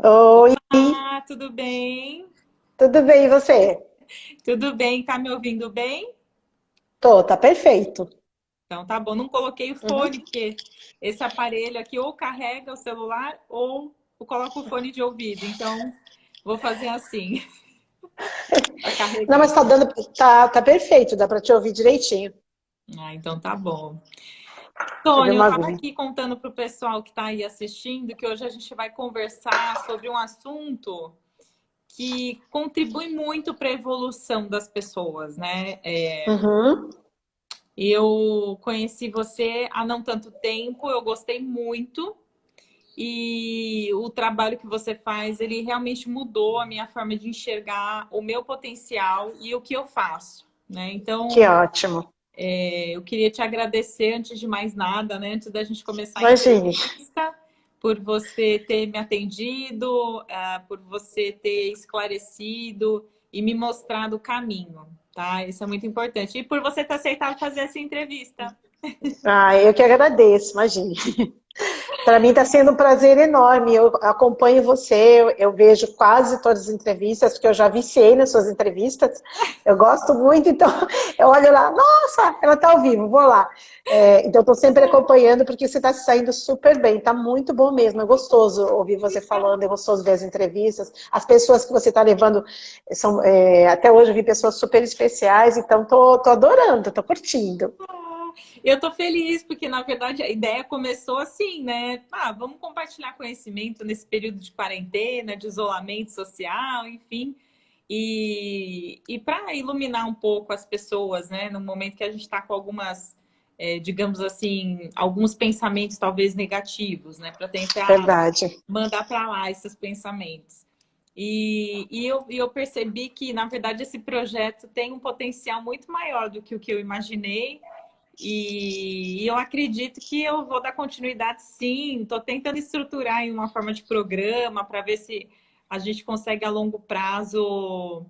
Oi, Ah, tudo bem? tudo bem e você? Tudo bem, tá me ouvindo bem? Tô, tá perfeito. Então tá bom, não coloquei o Uhum. fone, porque esse aparelho aqui ou carrega o celular ou eu coloco o fone de ouvido. Então, vou fazer assim, tá Não, mas carregando. tá dando, tá perfeito, dá pra te ouvir direitinho. Ah, então tá bom. Deixa eu ver Tônia, eu uma estava aguinha. aqui contando para o pessoal que está aí assistindo que hoje a gente vai conversar sobre um assunto que contribui muito para a evolução das pessoas, né? Uhum. Eu conheci você há não tanto tempo, eu gostei muito e o trabalho que você faz, ele realmente mudou a minha forma de enxergar o meu potencial e o que eu faço, né? Que Então, ótimo. eu queria te agradecer antes de mais nada, né? Antes da gente começar a Imagine. entrevista, por você ter me atendido, por você ter esclarecido e me mostrado o caminho, tá? Isso é muito importante. E por você ter aceitado fazer essa entrevista. Ah, eu que agradeço, imagine. Para mim está sendo um prazer enorme. Eu acompanho você, eu vejo quase todas as entrevistas, porque eu já viciei nas suas entrevistas. Eu gosto muito, então eu olho lá, nossa, ela está ao vivo, vou lá. Então estou sempre acompanhando, porque você está se saindo super bem, está muito bom mesmo. É gostoso ouvir você falando, é gostoso ver as entrevistas. As pessoas que você está levando são, até hoje eu vi pessoas super especiais, então tô adorando, tô curtindo. Eu tô feliz porque, na verdade, a ideia começou assim, né? Ah, vamos compartilhar conhecimento nesse período de quarentena, de isolamento social, enfim. E para iluminar um pouco as pessoas, né? No momento que a gente está com algumas, digamos assim, alguns pensamentos talvez negativos, né? Para tentar Verdade. mandar para lá esses pensamentos. E eu percebi que, na verdade, esse projeto tem um potencial muito maior do que o que eu imaginei. E eu acredito que eu vou dar continuidade sim. Estou tentando estruturar em uma forma de programa para ver se a gente consegue a longo prazo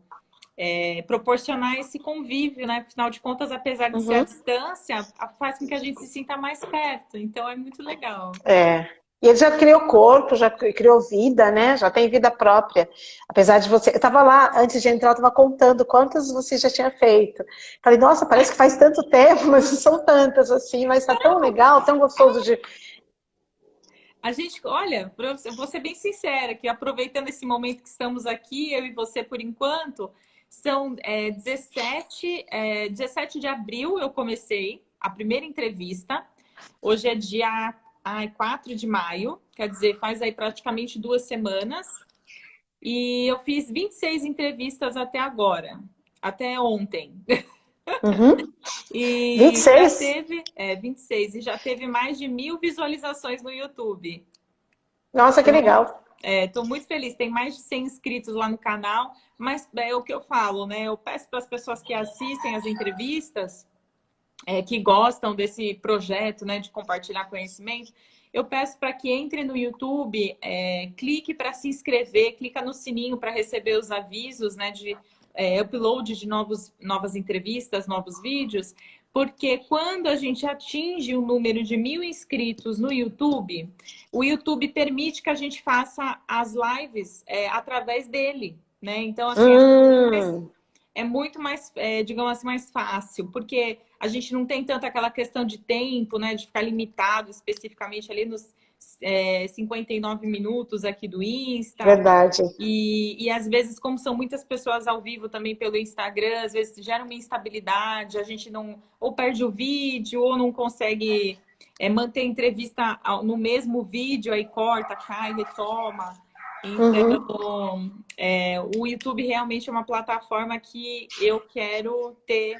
proporcionar esse convívio, né? Afinal de contas, apesar de ser à Uhum. distância, faz com que a gente se sinta mais perto. Então é muito legal. É. E ele já criou corpo, já criou vida, né? Já tem vida própria. Apesar de você. Eu estava lá, antes de entrar, eu estava contando quantas você já tinha feito. Falei, nossa, parece que faz tanto tempo, mas não são tantas assim, mas tá tão legal, tão gostoso de. A gente, olha, eu vou ser bem sincera, que aproveitando esse momento que estamos aqui, eu e você por enquanto, são 17 de abril eu comecei a primeira entrevista. Hoje é dia 4 de maio, quer dizer, faz aí praticamente 2 semanas. E eu fiz 26 entrevistas até agora, até ontem. Uhum. E já 26? teve, 26, e já teve mais de 1.000 visualizações no YouTube. Nossa, que legal. Estou muito feliz. Tem mais de 100 inscritos lá no canal, mas é o que eu falo, né? Eu peço para as pessoas que assistem as entrevistas, que gostam desse projeto, né, de compartilhar conhecimento, eu peço para que entre no YouTube, clique para se inscrever, clica no sininho para receber os avisos, né, de upload de novas entrevistas, novos vídeos, porque quando a gente atinge o número de 1.000 inscritos no YouTube, o YouTube permite que a gente faça as lives através dele, né? Então, assim, Hum, é muito mais, digamos assim, mais fácil, porque a gente não tem tanto aquela questão de tempo, né, de ficar limitado especificamente ali nos 59 minutos aqui do Insta. verdade. E às vezes, como são muitas pessoas ao vivo também pelo Instagram, às vezes gera uma instabilidade, a gente não ou perde o vídeo ou não consegue manter a entrevista no mesmo vídeo, aí corta, cai, retoma. Uhum. Então, o YouTube realmente é uma plataforma que eu quero ter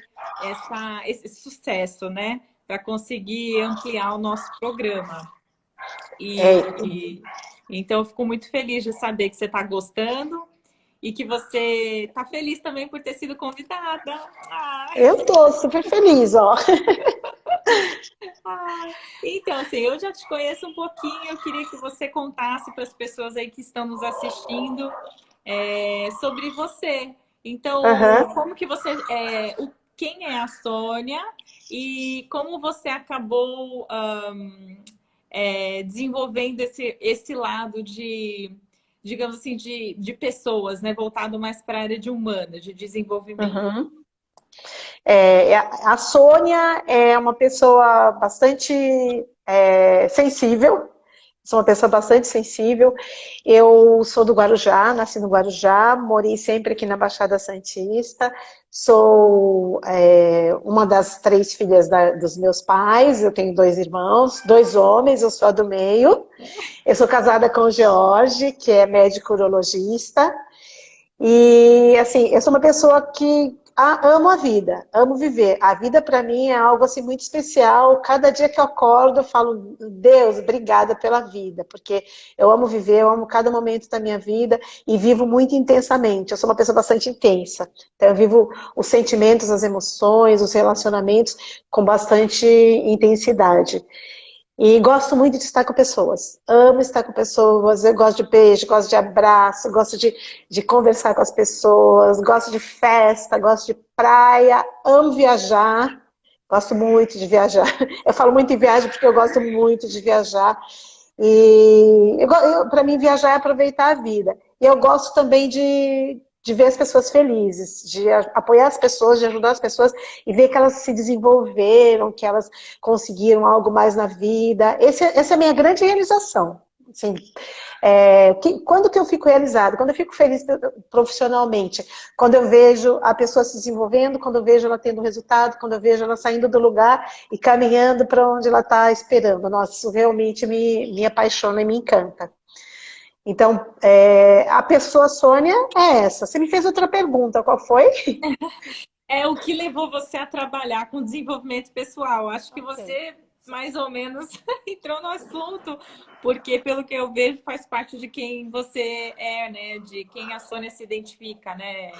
esse sucesso, né? Para conseguir ampliar o nosso programa. É, Então, eu fico muito feliz de saber que você está gostando e que você está feliz também por ter sido convidada. eu tô super feliz, ó. Então, assim, eu já te conheço um pouquinho, eu queria que você contasse para as pessoas aí que estão nos assistindo sobre você. Então, Aham. como que você quem é a Sônia e como você acabou desenvolvendo esse lado de digamos assim, de pessoas, né? Voltado mais para a área de humana, de desenvolvimento. Uhum. A Sônia é uma pessoa bastante sensível. Sou uma pessoa bastante sensível. Eu sou do Guarujá, nasci no Guarujá, morei sempre aqui na Baixada Santista. Sou uma das 3 filhas dos meus pais. Eu tenho 2 irmãos, 2 homens, eu sou a do meio. Eu sou casada com o George, que é médico urologista. E, assim, eu sou uma pessoa que amo a vida, amo viver. A vida, para mim, é algo, assim, muito especial. Cada dia que eu acordo, eu falo, Deus, obrigada pela vida, porque eu amo viver, eu amo cada momento da minha vida e vivo muito intensamente. Eu sou uma pessoa bastante intensa. Então, eu vivo os sentimentos, as emoções, os relacionamentos com bastante intensidade. E gosto muito de estar com pessoas. Amo estar com pessoas. Eu gosto de beijo, gosto de abraço, gosto de conversar com as pessoas, gosto de festa, gosto de praia, amo viajar. Gosto muito de viajar. Eu falo muito em viagem porque eu gosto muito de viajar. E para mim, viajar é aproveitar a vida. E eu gosto também de ver as pessoas felizes, de apoiar as pessoas, de ajudar as pessoas e ver que elas se desenvolveram, que elas conseguiram algo mais na vida. Essa é a minha grande realização. Assim, quando que eu fico realizada? Quando eu fico feliz profissionalmente? Quando eu vejo a pessoa se desenvolvendo, quando eu vejo ela tendo resultado, quando eu vejo ela saindo do lugar e caminhando para onde ela está esperando. Nossa, isso realmente me apaixona e me encanta. Então, a pessoa Sônia é essa. Você me fez outra pergunta, qual foi? É o que levou você a trabalhar com desenvolvimento pessoal. Acho que Ok. você, mais ou menos, entrou no assunto, porque, pelo que eu vejo, faz parte de quem você é, né? De quem a Sônia se identifica, né? É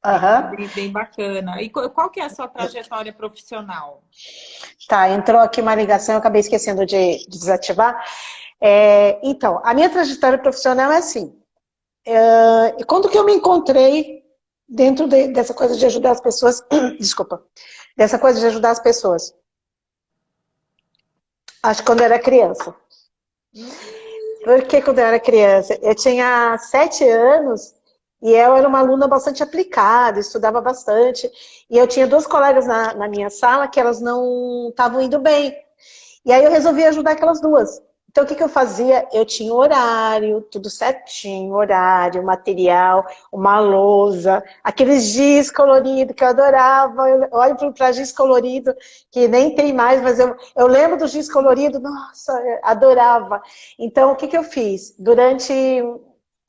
Aham. bem bacana. E qual que é a sua trajetória profissional? Tá, entrou aqui uma ligação, eu acabei esquecendo de desativar. Então, a minha trajetória profissional é assim. E quando que eu me encontrei dentro dessa coisa de ajudar as pessoas, desculpa, dessa coisa de ajudar as pessoas? Acho que quando eu era criança. Por que quando eu era criança? Eu tinha 7 anos e eu era uma aluna bastante aplicada, estudava bastante. E eu tinha 2 colegas na minha sala que elas não estavam indo bem. E aí eu resolvi ajudar aquelas 2. Então, o que eu fazia? Eu tinha horário, tudo certinho, horário, material, uma lousa, aqueles giz coloridos que eu adorava. Eu olho para giz colorido, que nem tem mais, mas eu lembro do giz colorido, nossa, eu adorava. Então, o que eu fiz?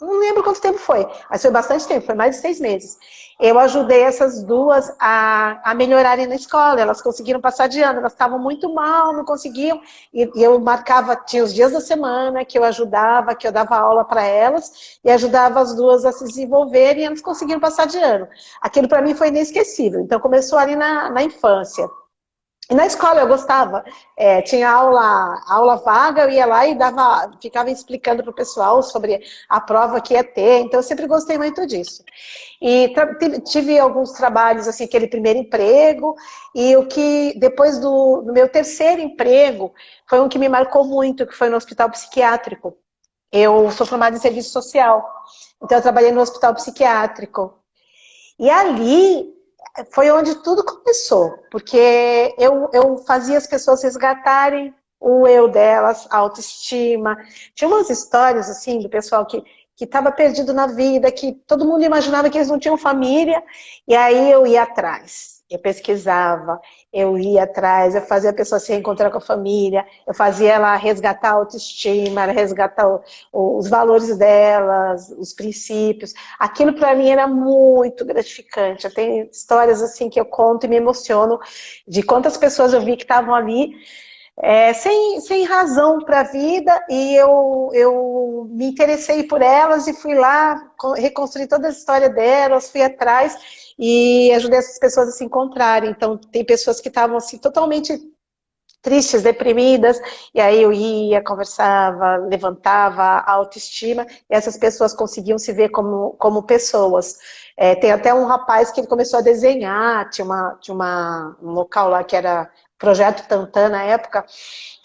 Não lembro quanto tempo foi, mas foi bastante tempo, foi mais de 6 meses. Eu ajudei essas 2 a melhorarem na escola, elas conseguiram passar de ano, elas estavam muito mal, não conseguiam, e eu marcava, tinha os dias da semana que eu ajudava, que eu dava aula para elas, e ajudava as 2 a se desenvolverem, e elas conseguiram passar de ano. Aquilo para mim foi inesquecível, então começou ali na infância. E na escola eu gostava, tinha aula vaga, eu ia lá e ficava explicando para o pessoal sobre a prova que ia ter, então eu sempre gostei muito disso. E tive alguns trabalhos, assim, aquele primeiro emprego, e o que, depois do meu terceiro emprego, foi um que me marcou muito, que foi no hospital psiquiátrico. Eu sou formada em serviço social, então eu trabalhei no hospital psiquiátrico. E ali foi onde tudo começou, porque eu fazia as pessoas resgatarem o eu delas, a autoestima. Tinha umas histórias, assim, do pessoal que estava perdido na vida, que todo mundo imaginava que eles não tinham família, e aí eu ia atrás, eu pesquisava, eu ia atrás, eu fazia a pessoa se reencontrar com a família, eu fazia ela resgatar a autoestima, resgatar os valores delas, os princípios. Aquilo para mim era muito gratificante. Eu tenho histórias assim que eu conto e me emociono de quantas pessoas eu vi que estavam ali sem razão para a vida, e eu me interessei por elas e fui lá reconstruir toda a história delas, fui atrás e ajudei essas pessoas a se encontrarem. Então, tem pessoas que estavam assim, totalmente tristes, deprimidas, e aí eu ia, conversava, levantava a autoestima, e essas pessoas conseguiam se ver como pessoas. Tem até um rapaz que ele começou a desenhar, tinha um local lá que era Projeto Tantan na época,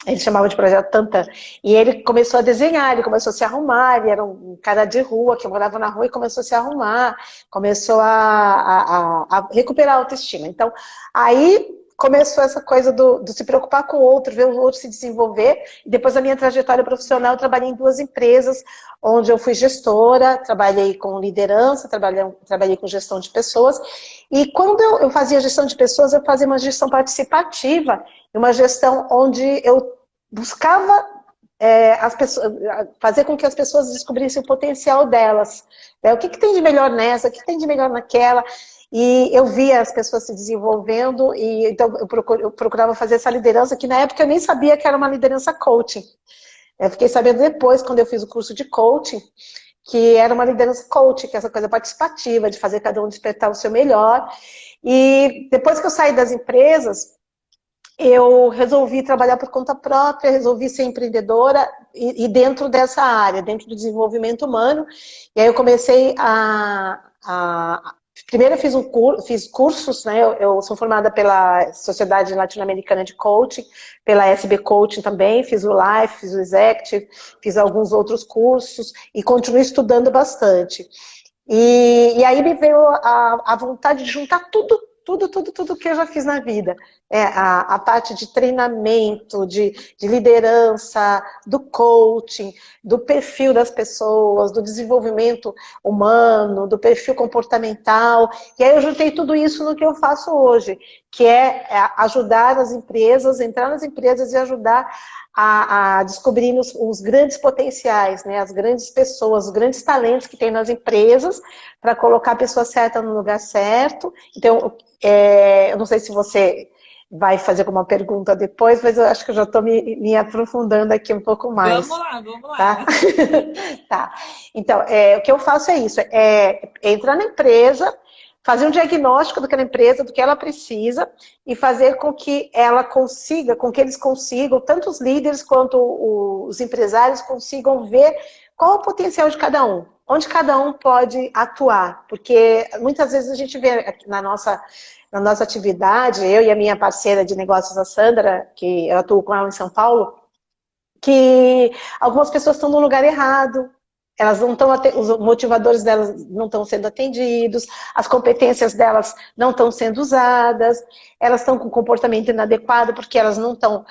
ele chamava de Projeto Tantan. E ele começou a desenhar, ele começou a se arrumar, ele era um cara de rua, que morava na rua e começou a se arrumar, começou a recuperar a autoestima. Então, aí começou essa coisa do se preocupar com o outro, ver o outro se desenvolver. E depois da minha trajetória profissional, eu trabalhei em 2 empresas, onde eu fui gestora, trabalhei com liderança, trabalhei com gestão de pessoas. E quando eu fazia gestão de pessoas, eu fazia uma gestão participativa, uma gestão onde eu buscava as pessoas, fazer com que as pessoas descobrissem o potencial delas. O que tem de melhor nessa, o que tem de melhor naquela. E eu via as pessoas se desenvolvendo, e então eu procurava fazer essa liderança, que na época eu nem sabia que era uma liderança coaching. Eu fiquei sabendo depois, quando eu fiz o curso de coaching, que era uma liderança coaching, que é essa coisa participativa, de fazer cada um despertar o seu melhor. E depois que eu saí das empresas, eu resolvi trabalhar por conta própria, resolvi ser empreendedora e dentro dessa área, dentro do desenvolvimento humano. E aí eu comecei primeiro eu fiz cursos, né? Eu sou formada pela Sociedade Latino-Americana de Coaching, pela SB Coaching também, fiz o Life, fiz o Executive, fiz alguns outros cursos e continuo estudando bastante. E aí me veio a vontade de juntar tudo que eu já fiz na vida. A parte de treinamento, de liderança, do coaching, do perfil das pessoas, do desenvolvimento humano, do perfil comportamental. E aí eu juntei tudo isso no que eu faço hoje, que é ajudar as empresas, entrar nas empresas e ajudar a descobrir os grandes potenciais, né, as grandes pessoas, os grandes talentos que tem nas empresas, para colocar a pessoa certa no lugar certo. Então, eu não sei se você vai fazer alguma pergunta depois, mas eu acho que eu já estou me aprofundando aqui um pouco mais. Vamos lá. Tá? Tá. Então, o que eu faço é isso, entrar na empresa, fazer um diagnóstico daquela empresa, do que ela precisa, e fazer com que ela consiga, com que eles consigam, tanto os líderes quanto os empresários consigam ver qual o potencial de cada um, onde cada um pode atuar, porque muitas vezes a gente vê na nossa atividade, eu e a minha parceira de negócios, a Sandra, que eu atuo com ela em São Paulo, que algumas pessoas estão no lugar errado, elas não estão, os motivadores delas não estão sendo atendidos, as competências delas não estão sendo usadas, elas estão com comportamento inadequado porque elas não estão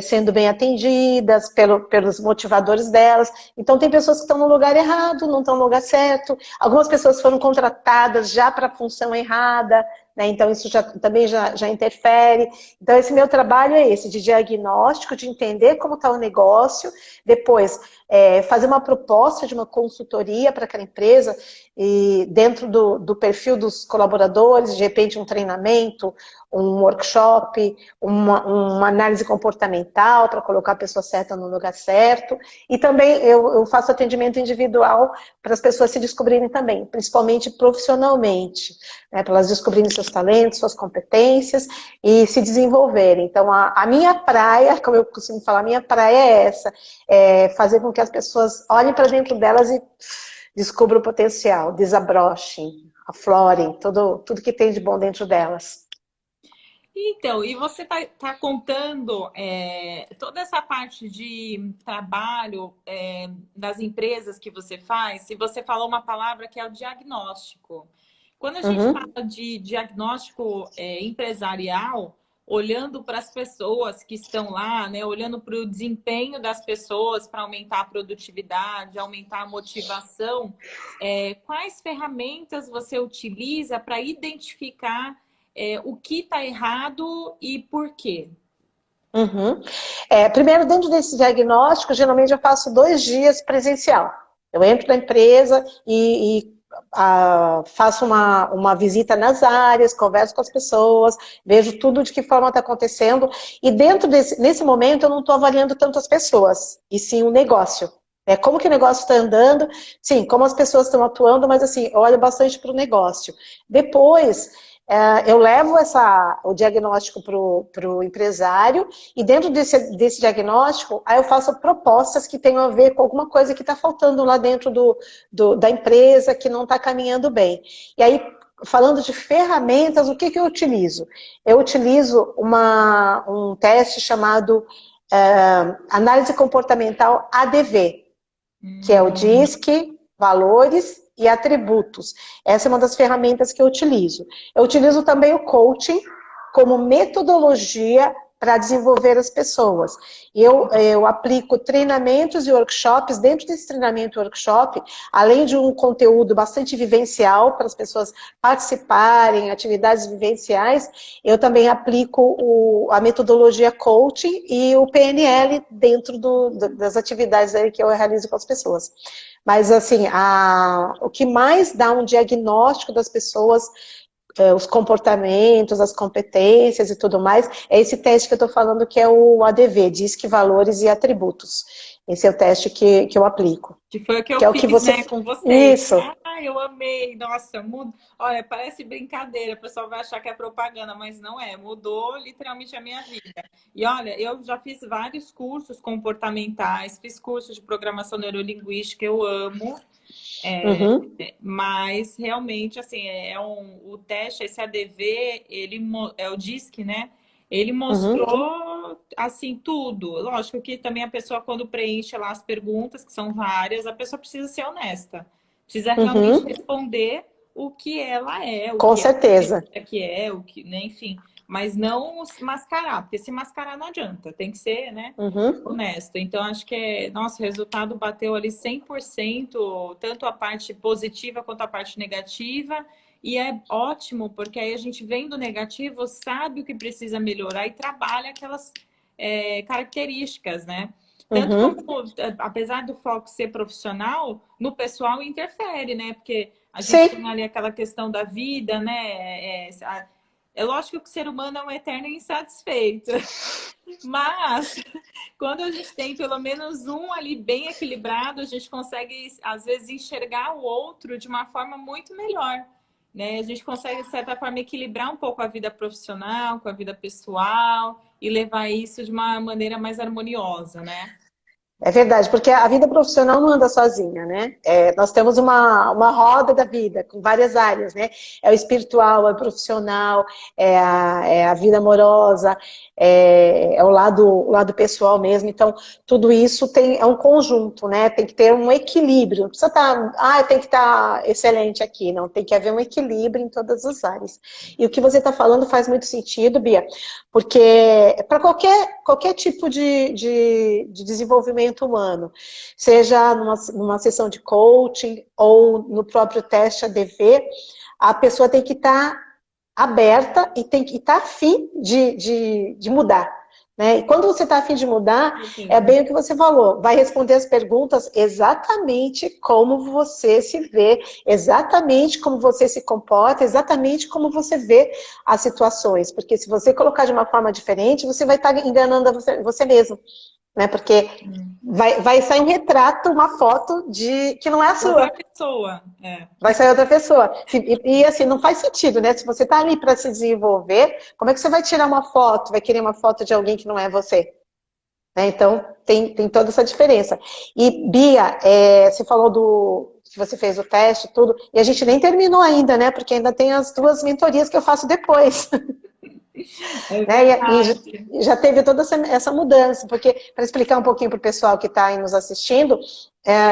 sendo bem atendidas pelos motivadores delas. Então tem pessoas que estão no lugar errado, não estão no lugar certo, algumas pessoas foram contratadas já para a função errada, né? Então isso também já interfere. Então esse meu trabalho é esse, de diagnóstico, de entender como está o negócio, depois fazer uma proposta de uma consultoria para aquela empresa, e dentro do perfil dos colaboradores, de repente um treinamento, um workshop, uma análise comportamental para colocar a pessoa certa no lugar certo. E também eu faço atendimento individual para as pessoas se descobrirem também, principalmente profissionalmente, né, para elas descobrirem seus talentos, suas competências e se desenvolverem. Então, a minha praia, como eu costumo falar, a minha praia é essa, fazer com que as pessoas olhem para dentro delas e descubram o potencial, desabrochem, aflorem tudo que tem de bom dentro delas. Então, e você tá contando toda essa parte de trabalho das empresas que você faz, se você falou uma palavra que é o diagnóstico. Quando a gente fala de diagnóstico empresarial, olhando para as pessoas que estão lá, né, olhando para o desempenho das pessoas para aumentar a produtividade, aumentar a motivação, quais ferramentas você utiliza para identificar o que está errado e por quê? Primeiro, dentro desse diagnóstico, geralmente eu faço 2 dias presencial. Eu entro na empresa e faço uma visita nas áreas, converso com as pessoas, vejo tudo de que forma está acontecendo. E nesse momento eu não estou avaliando tanto as pessoas, e sim o negócio. Como que o negócio está andando, sim, como as pessoas estão atuando, mas assim, eu olho bastante para o negócio. Depois, eu levo o diagnóstico para o empresário, e dentro desse diagnóstico, aí eu faço propostas que tenham a ver com alguma coisa que está faltando lá dentro da empresa, que não está caminhando bem. E aí, falando de ferramentas, o que eu utilizo? Eu utilizo um teste chamado Análise Comportamental ADV, que é o DISC, Valores e Atributos. Essa é uma das ferramentas que eu utilizo. Eu utilizo também o coaching como metodologia para desenvolver as pessoas. Eu aplico treinamentos e workshops. Dentro desse treinamento e workshop, além de um conteúdo bastante vivencial para as pessoas participarem, atividades vivenciais, eu também aplico a metodologia coaching e o PNL dentro das atividades aí que eu realizo com as pessoas. Mas, assim, o que mais dá um diagnóstico das pessoas, os comportamentos, as competências e tudo mais, é esse teste que eu estou falando, que é o ADV, DISC, Valores e Atributos. Esse é o teste que eu aplico. Que foi o que eu que é o fiz, que você... né, com vocês. Isso. Ah, eu amei. Nossa, muda. Olha, parece brincadeira, o pessoal vai achar que é propaganda, mas não é. Mudou literalmente a minha vida. E olha, eu já fiz vários cursos comportamentais, fiz cursos de programação neurolinguística, eu amo. Mas realmente, assim, o teste, esse ADV, ele é o DISC, né? Ele mostrou, assim, tudo. Lógico que também a pessoa, quando preenche lá as perguntas, que são várias, a pessoa precisa ser honesta. Precisa realmente responder o que ela é, Com certeza. o que, né? Enfim. Mas não se mascarar, porque se mascarar não adianta. Tem que ser, né? Honesto. Então, acho que nosso resultado bateu ali 100%, tanto a parte positiva quanto a parte negativa. E é ótimo, porque aí a gente vem do negativo, sabe o que precisa melhorar e trabalha aquelas características, né? Tanto como, apesar do foco ser profissional, no pessoal interfere, né? Porque a gente tem ali aquela questão da vida, né? É lógico que o ser humano é um eterno insatisfeito. Mas, quando a gente tem pelo menos um ali bem equilibrado, a gente consegue, às vezes, enxergar o outro de uma forma muito melhor. Né? A gente consegue, de certa forma, equilibrar um pouco a vida profissional com a vida pessoal e levar isso de uma maneira mais harmoniosa, né? É verdade, porque a vida profissional não anda sozinha, né? Nós temos uma roda da vida, com várias áreas, né? É o espiritual, é o profissional, é a vida amorosa, é o lado pessoal mesmo. Então, tudo isso é um conjunto, né? Tem que ter um equilíbrio. Não precisa estar, tem que estar excelente aqui. Não, tem que haver um equilíbrio em todas as áreas. E o que você está falando faz muito sentido, Bia, porque para qualquer tipo de desenvolvimento humano, seja numa sessão de coaching ou no próprio teste ADV, a pessoa tem que estar aberta e tem que estar afim de mudar. Né? E quando você está afim de mudar, é bem o que você falou, vai responder as perguntas exatamente como você se vê, exatamente como você se comporta, exatamente como você vê as situações, porque se você colocar de uma forma diferente, você vai estar enganando você mesmo. Né? Porque vai sair um retrato, uma foto que não é a sua. Outra pessoa. Vai sair outra pessoa. E assim, não faz sentido, né? Se você está ali para se desenvolver, como é que você vai tirar uma foto, vai querer uma foto de alguém que não é você? Né? Então, tem toda essa diferença. E, Bia, você falou que você fez o teste e tudo, e a gente nem terminou ainda, né? Porque ainda tem as 2 mentorias que eu faço depois. Né? E já teve toda essa mudança, porque, para explicar um pouquinho para o pessoal que está aí nos assistindo,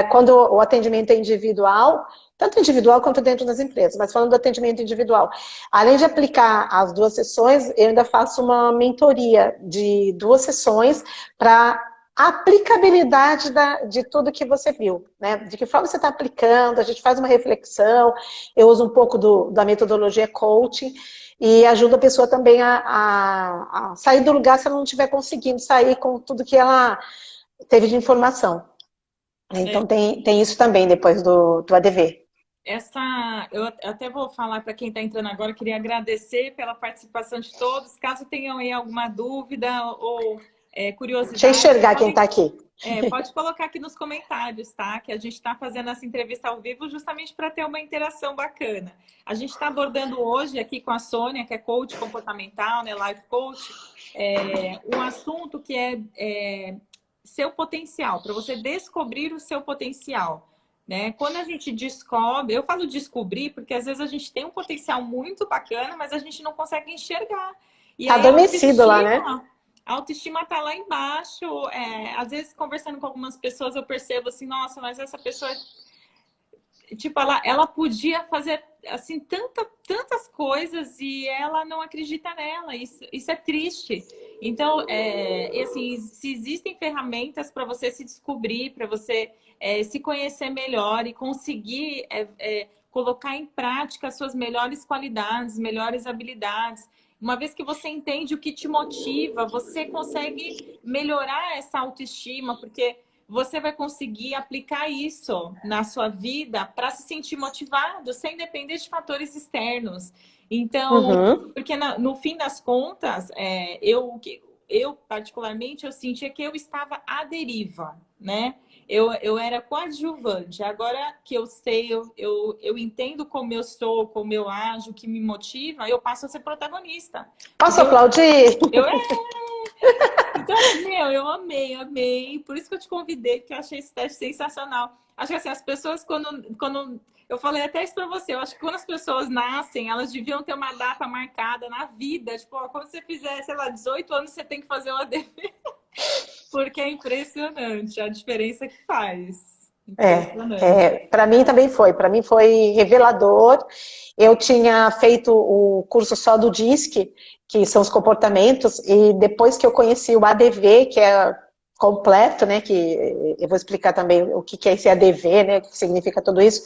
quando o atendimento é individual, tanto individual quanto dentro das empresas, mas falando do atendimento individual, além de aplicar as 2 sessões, eu ainda faço uma mentoria de 2 sessões para aplicabilidade de tudo que você viu, né? De que forma você está aplicando, a gente faz uma reflexão, eu uso um pouco da metodologia coaching, e ajuda a pessoa também a sair do lugar se ela não estiver conseguindo sair com tudo que ela teve de informação. Então tem isso também depois do ADV. Eu até vou falar para quem está entrando agora, queria agradecer pela participação de todos. Caso tenham aí alguma dúvida ou curiosidade... Deixa eu enxergar quem está aqui. Pode colocar aqui nos comentários, tá? Que a gente está fazendo essa entrevista ao vivo justamente para ter uma interação bacana. A gente está abordando hoje aqui com a Sônia, que é coach comportamental, né? Life coach, um assunto que é seu potencial, para você descobrir o seu potencial. né? Quando a gente descobre, eu falo descobrir porque às vezes a gente tem um potencial muito bacana, mas a gente não consegue enxergar. E Tá aí adormecido lá, né? a autoestima tá lá embaixo. Às vezes, conversando com algumas pessoas, eu percebo assim, nossa, mas essa pessoa, tipo, ela podia fazer assim tantas coisas e ela não acredita nela. Isso é triste. Então, assim, se existem ferramentas para você se descobrir, para você se conhecer melhor e conseguir colocar em prática as suas melhores qualidades, melhores habilidades. Uma vez que você entende o que te motiva, você consegue melhorar essa autoestima, porque você vai conseguir aplicar isso na sua vida para se sentir motivado, sem depender de fatores externos. Então, Uhum. porque no fim das contas, eu particularmente, eu sentia que eu estava à deriva, né? Eu era coadjuvante. Agora que eu sei, eu entendo como eu sou, como eu ajo, o que me motiva, eu passo a ser protagonista. Posso Porque aplaudir? eu então, meu, eu amei, amei. Por isso que eu te convidei, porque eu achei esse teste sensacional. Acho que assim, as pessoas, quando eu falei até isso pra você, eu acho que quando as pessoas nascem, elas deviam ter uma data marcada na vida. Tipo, ó, quando você fizer, sei lá, 18 anos, você tem que fazer o ADV. Porque é impressionante a diferença que faz. Impressionante. Para mim também foi. Para mim foi revelador. Eu tinha feito o curso só do DISC, que são os comportamentos, e depois que eu conheci o ADV, que é completo, né, que eu vou explicar também o que é esse ADV, né, o que significa tudo isso,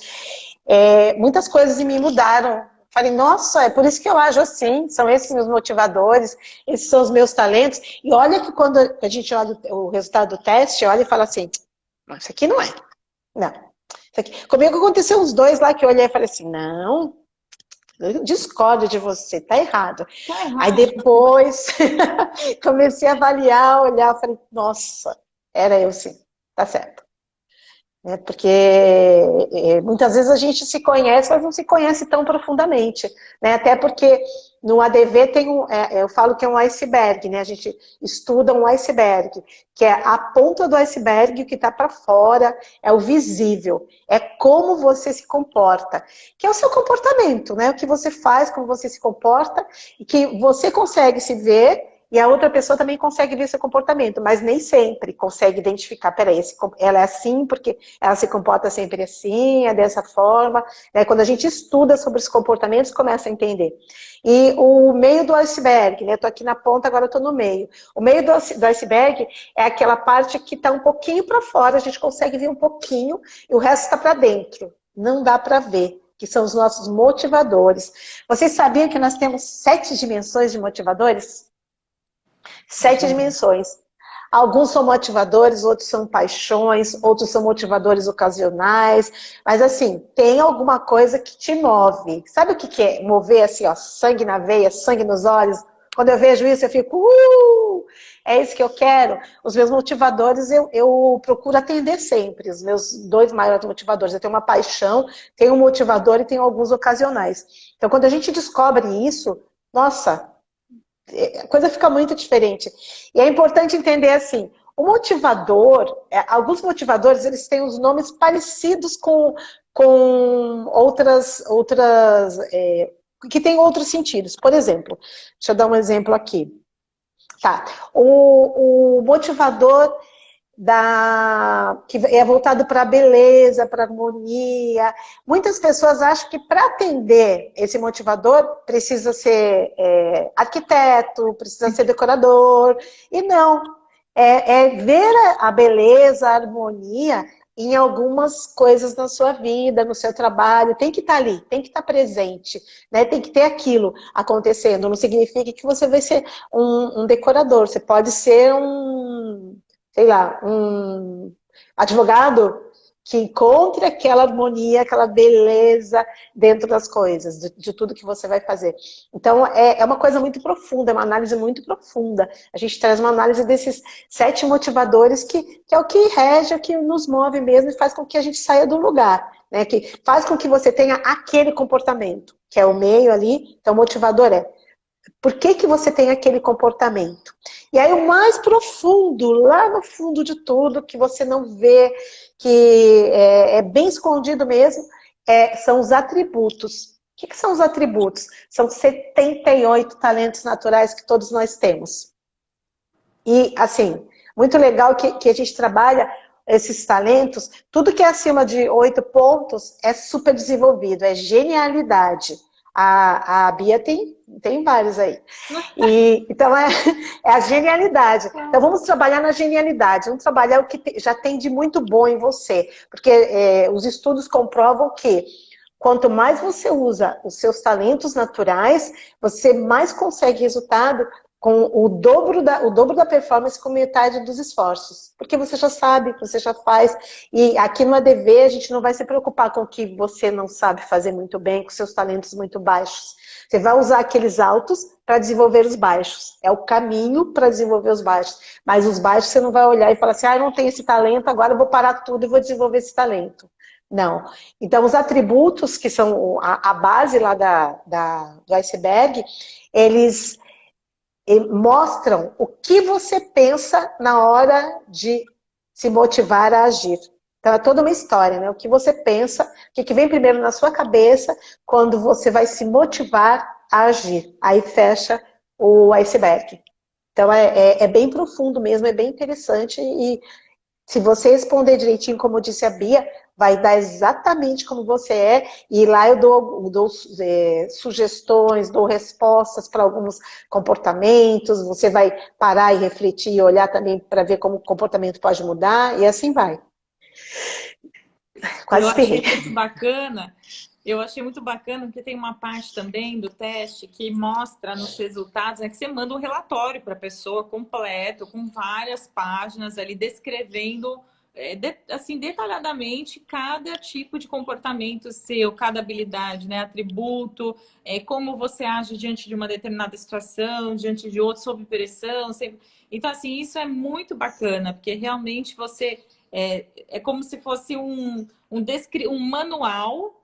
muitas coisas em mim mudaram. Falei, nossa, é por isso que eu ajo assim, são esses meus motivadores, esses são os meus talentos. E olha que quando a gente olha o resultado do teste, olha e fala assim, não, isso aqui não é. Não. Isso aqui. Comigo aconteceu uns dois lá que eu olhei e falei assim, não, eu discordo de você, tá errado. Tá Aí errado. depois comecei a avaliar, olhar, falei, nossa, era eu sim, tá certo. Porque muitas vezes a gente se conhece, mas não se conhece tão profundamente, né? Até porque no ADV tem eu falo que é um iceberg, né? A gente estuda um iceberg, que é a ponta do iceberg, o que está para fora, é o visível, é como você se comporta, que é o seu comportamento, né? O que você faz, como você se comporta, e que você consegue se ver. E a outra pessoa também consegue ver seu comportamento, mas nem sempre consegue identificar, peraí, ela é assim porque ela se comporta sempre assim, é dessa forma. Né? Quando a gente estuda sobre os comportamentos, começa a entender. E o meio do iceberg, né? Eu tô aqui na ponta, agora eu tô no meio. O meio do iceberg é aquela parte que está um pouquinho para fora, a gente consegue ver um pouquinho, e o resto está para dentro. Não dá para ver, que são os nossos motivadores. Vocês sabiam que nós temos 7 dimensões de motivadores? 7 dimensões. Alguns são motivadores, outros são paixões, outros são motivadores ocasionais. Mas assim, tem alguma coisa que te move. Sabe o que é mover assim, ó, sangue na veia, sangue nos olhos? Quando eu vejo isso, eu fico, é isso que eu quero. Os meus motivadores, eu procuro atender sempre. Os meus 2 maiores motivadores. Eu tenho uma paixão, tenho um motivador e tenho alguns ocasionais. Então, quando a gente descobre isso, nossa, a coisa fica muito diferente. E é importante entender assim, o motivador, alguns motivadores, eles têm os nomes parecidos com que têm outros sentidos. Por exemplo, deixa eu dar um exemplo aqui. Tá. O motivador que é voltado para a beleza, para a harmonia. Muitas pessoas acham que para atender esse motivador precisa ser arquiteto, precisa ser decorador, e não. É ver a beleza, a harmonia em algumas coisas na sua vida, no seu trabalho, tem que estar ali, tem que estar presente, né? Tem que ter aquilo acontecendo. Não significa que você vai ser um decorador, você pode ser sei lá, um advogado que encontre aquela harmonia, aquela beleza dentro das coisas, de tudo que você vai fazer. Então, é uma coisa muito profunda, é uma análise muito profunda. A gente traz uma análise desses 7 motivadores que é o que rege, é o que nos move mesmo e faz com que a gente saia do lugar, né? Que faz com que você tenha aquele comportamento, que é o meio ali. Então, o motivador por que você tem aquele comportamento? E aí o mais profundo, lá no fundo de tudo, que você não vê, que é bem escondido mesmo, são os atributos. O que são os atributos? São 78 talentos naturais que todos nós temos. E, assim, muito legal que a gente trabalha esses talentos, tudo que é acima de 8 pontos é super desenvolvido, é genialidade. A Bia tem vários aí. Então, é a genialidade. Então, vamos trabalhar na genialidade, vamos trabalhar o que já tem de muito bom em você. Porque os estudos comprovam que quanto mais você usa os seus talentos naturais, você mais consegue resultado com o dobro da performance com metade dos esforços. Porque você já sabe, você já faz. E aqui no ADV a gente não vai se preocupar com o que você não sabe fazer muito bem, com seus talentos muito baixos. Você vai usar aqueles altos para desenvolver os baixos. É o caminho para desenvolver os baixos. Mas os baixos você não vai olhar e falar assim, eu não tenho esse talento, agora eu vou parar tudo e vou desenvolver esse talento. Não. Então, os atributos, que são a base lá do iceberg, eles mostram o que você pensa na hora de se motivar a agir. Então, é toda uma história, né? O que você pensa, o que vem primeiro na sua cabeça quando você vai se motivar a agir. Aí fecha o iceberg. Então, é bem profundo mesmo, é bem interessante e se você responder direitinho, como disse a Bia, vai dar exatamente como você é, e lá eu dou sugestões, dou respostas para alguns comportamentos, você vai parar e refletir e olhar também para ver como o comportamento pode mudar, e assim vai. Quase achei esperrei. muito bacana. Eu achei muito bacana porque tem uma parte também do teste que mostra nos resultados, que você manda um relatório para a pessoa completo, com várias páginas ali descrevendo assim, detalhadamente cada tipo de comportamento seu, cada habilidade, né? Atributo, como você age diante de uma determinada situação, diante de outra, sob pressão. Então, assim, isso é muito bacana, porque realmente você é como se fosse um manual,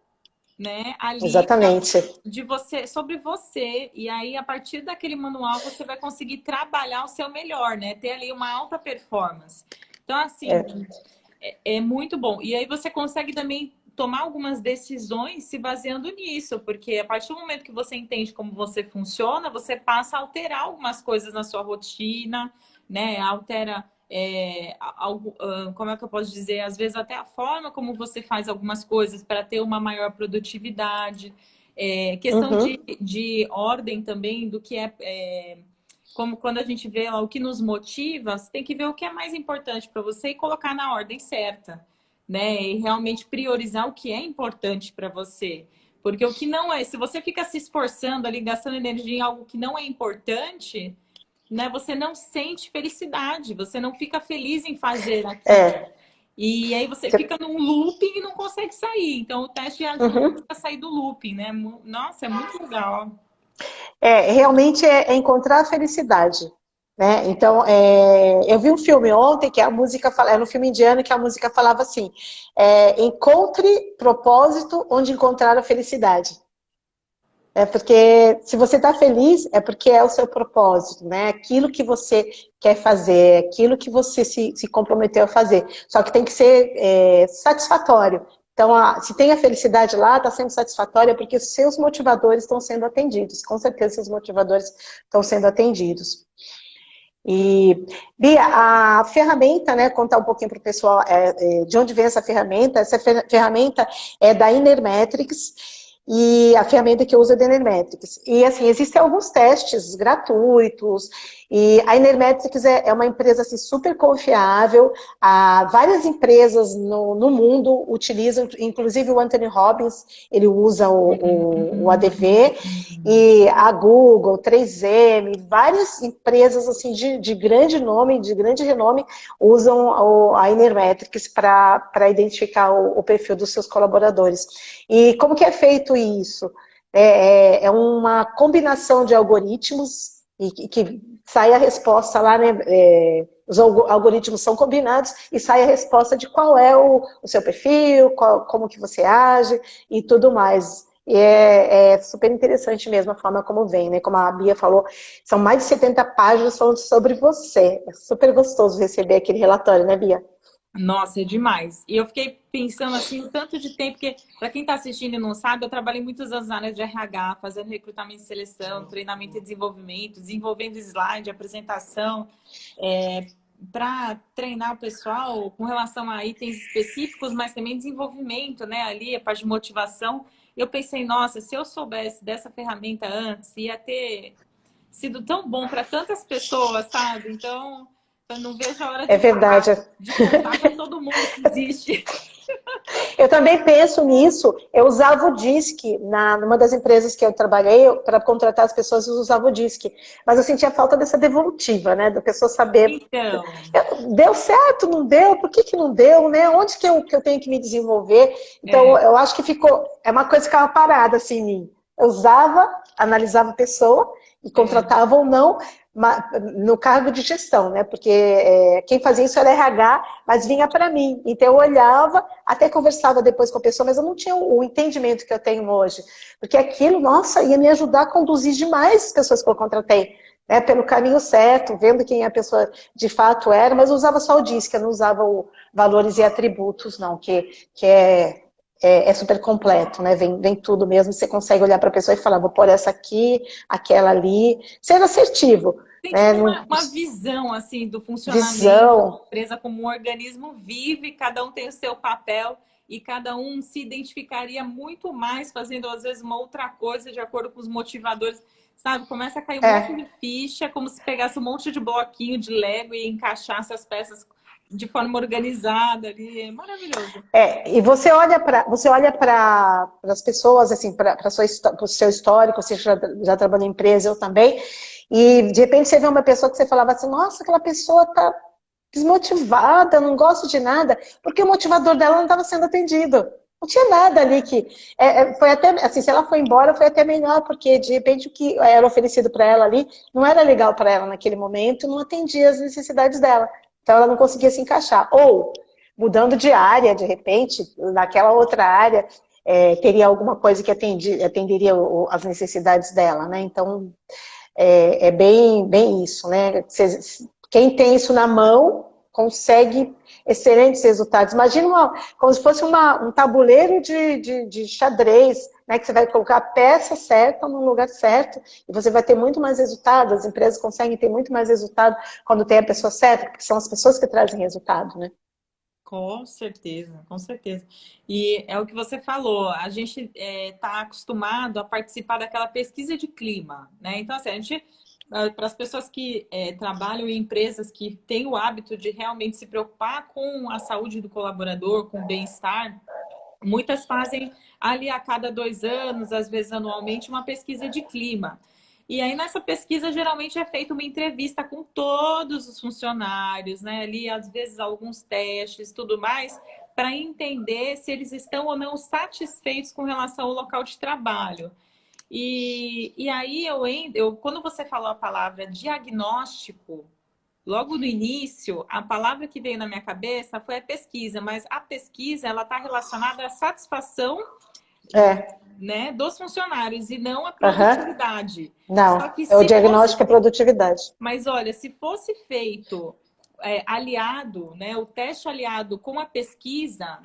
né, ali Exatamente. de você, sobre você, e aí a partir daquele manual você vai conseguir trabalhar o seu melhor, né, ter ali uma alta performance. Então, assim, é muito bom. E aí você consegue também tomar algumas decisões se baseando nisso, porque a partir do momento que você entende como você funciona, você passa a alterar algumas coisas na sua rotina, né, altera como é que eu posso dizer? Às vezes até a forma como você faz algumas coisas para ter uma maior produtividade. Questão de ordem também, do que como quando a gente vê lá o que nos motiva, você tem que ver o que é mais importante para você e colocar na ordem certa, né? E realmente priorizar o que é importante para você. Porque o que não é, se você fica se esforçando ali, gastando energia em algo que não é importante, né, você não sente felicidade, você não fica feliz em fazer aquilo. E aí você fica num looping e não consegue sair. Então, o teste ajuda a sair do looping, né? Nossa, é muito legal. Realmente é encontrar a felicidade. Né? Então, eu vi um filme ontem que a música era um filme indiano que a música falava assim: encontre propósito onde encontrar a felicidade. Porque se você está feliz, é porque é o seu propósito, né? Aquilo que você quer fazer, aquilo que você se comprometeu a fazer. Só que tem que ser satisfatório. Então, se tem a felicidade lá, está sendo satisfatória porque os seus motivadores estão sendo atendidos. Com certeza, seus motivadores estão sendo atendidos. E, Bia, a ferramenta, né, contar um pouquinho para o pessoal de onde vem essa ferramenta. Essa ferramenta é da Inermetrics, e a ferramenta que eu uso é da Inermetrics. E, assim, existem alguns testes gratuitos, e a Inermetrics é uma empresa, assim, super confiável. Várias empresas no mundo utilizam, inclusive o Anthony Robbins, ele usa o ADV, e a Google, 3M, várias empresas, assim, de grande nome, de grande renome, usam a Inermetrics para identificar o perfil dos seus colaboradores. E como que é feito isso? É uma combinação de algoritmos e que sai a resposta lá, né? Os algoritmos são combinados e sai a resposta de qual é o seu perfil, como que você age e tudo mais. E é super interessante mesmo a forma como vem, né? Como a Bia falou, são mais de 70 páginas falando sobre você. É super gostoso receber aquele relatório, né, Bia? Nossa, é demais. E eu fiquei pensando assim, o tanto de tempo que, para quem está assistindo e não sabe, eu trabalhei muitos anos na área de RH, fazendo recrutamento e seleção, treinamento e desenvolvimento, desenvolvendo slide, apresentação, para treinar o pessoal com relação a itens específicos, mas também desenvolvimento, né? Ali, a parte de motivação. Eu pensei, nossa, se eu soubesse dessa ferramenta antes, ia ter sido tão bom para tantas pessoas, sabe? Então, eu não vejo a hora É verdade. de contar para todo mundo que existe. Eu também penso nisso. Eu usava o Disque, numa das empresas que eu trabalhei, para contratar as pessoas, eu usava o Disque. Mas eu sentia falta dessa devolutiva, né? Da pessoa saber, Então, deu certo, não deu? Por que não deu, né? Onde que eu tenho que me desenvolver? Então, é, eu acho que é uma coisa que ficava parada, assim, em mim. Eu usava, analisava a pessoa e é, contratava ou não, no cargo de gestão, né? Porque quem fazia isso era RH, mas vinha para mim. Então eu olhava, até conversava depois com a pessoa, mas eu não tinha o entendimento que eu tenho hoje. Porque aquilo, nossa, ia me ajudar a conduzir demais as pessoas que eu contratei, né? Pelo caminho certo, vendo quem a pessoa de fato era, mas eu usava só o DISC, eu não usava o valores e atributos, não, que é super completo, né? Vem tudo mesmo, você consegue olhar para a pessoa e falar, vou pôr essa aqui, aquela ali, ser assertivo, tem né? tipo uma visão assim do funcionamento da Visão, empresa como um organismo vivo e cada um tem o seu papel e cada um se identificaria muito mais fazendo às vezes uma outra coisa de acordo com os motivadores, sabe? Começa a cair um monte de ficha, como se pegasse um monte de bloquinho de Lego e encaixasse as peças de forma organizada ali, é maravilhoso. e você olha para as pessoas, assim, para o seu histórico, você já trabalhou em empresa, eu também, e de repente você vê uma pessoa que você falava assim, nossa, aquela pessoa tá desmotivada, não gosta de nada, porque o motivador dela não estava sendo atendido. Não tinha nada ali que. Foi até, assim, se ela foi embora, foi até melhor, porque de repente o que era oferecido para ela ali não era legal para ela naquele momento, não atendia as necessidades dela. Então ela não conseguia se encaixar. Ou, mudando de área, de repente, naquela outra área, teria alguma coisa que atenderia as necessidades dela, né? Então, é bem isso, né? Quem tem isso na mão consegue excelentes resultados. Imagina como se fosse um tabuleiro de xadrez, né? Que você vai colocar a peça certa no lugar certo e você vai ter muito mais resultado. As empresas conseguem ter muito mais resultado quando tem a pessoa certa, porque são as pessoas que trazem resultado, né? Com certeza, com certeza. E é o que você falou, a gente está acostumado a participar daquela pesquisa de clima, né? Então, assim, a gente, para as pessoas que trabalham em empresas que têm o hábito de realmente se preocupar com a saúde do colaborador, com o bem-estar, muitas fazem ali a cada 2 anos, às vezes anualmente, uma pesquisa de clima. E aí, nessa pesquisa, geralmente é feita uma entrevista com todos os funcionários, né? Ali, às vezes, alguns testes, tudo mais, para entender se eles estão ou não satisfeitos com relação ao local de trabalho. E aí, quando você falou a palavra diagnóstico, logo no início, a palavra que veio na minha cabeça foi a pesquisa, mas a pesquisa ela está relacionada à satisfação, É. né, dos funcionários e não à Uhum. produtividade. Só Não, que é o se fosse, diagnóstico e a produtividade. mas olha, se fosse feito aliado, né, o teste aliado com a pesquisa,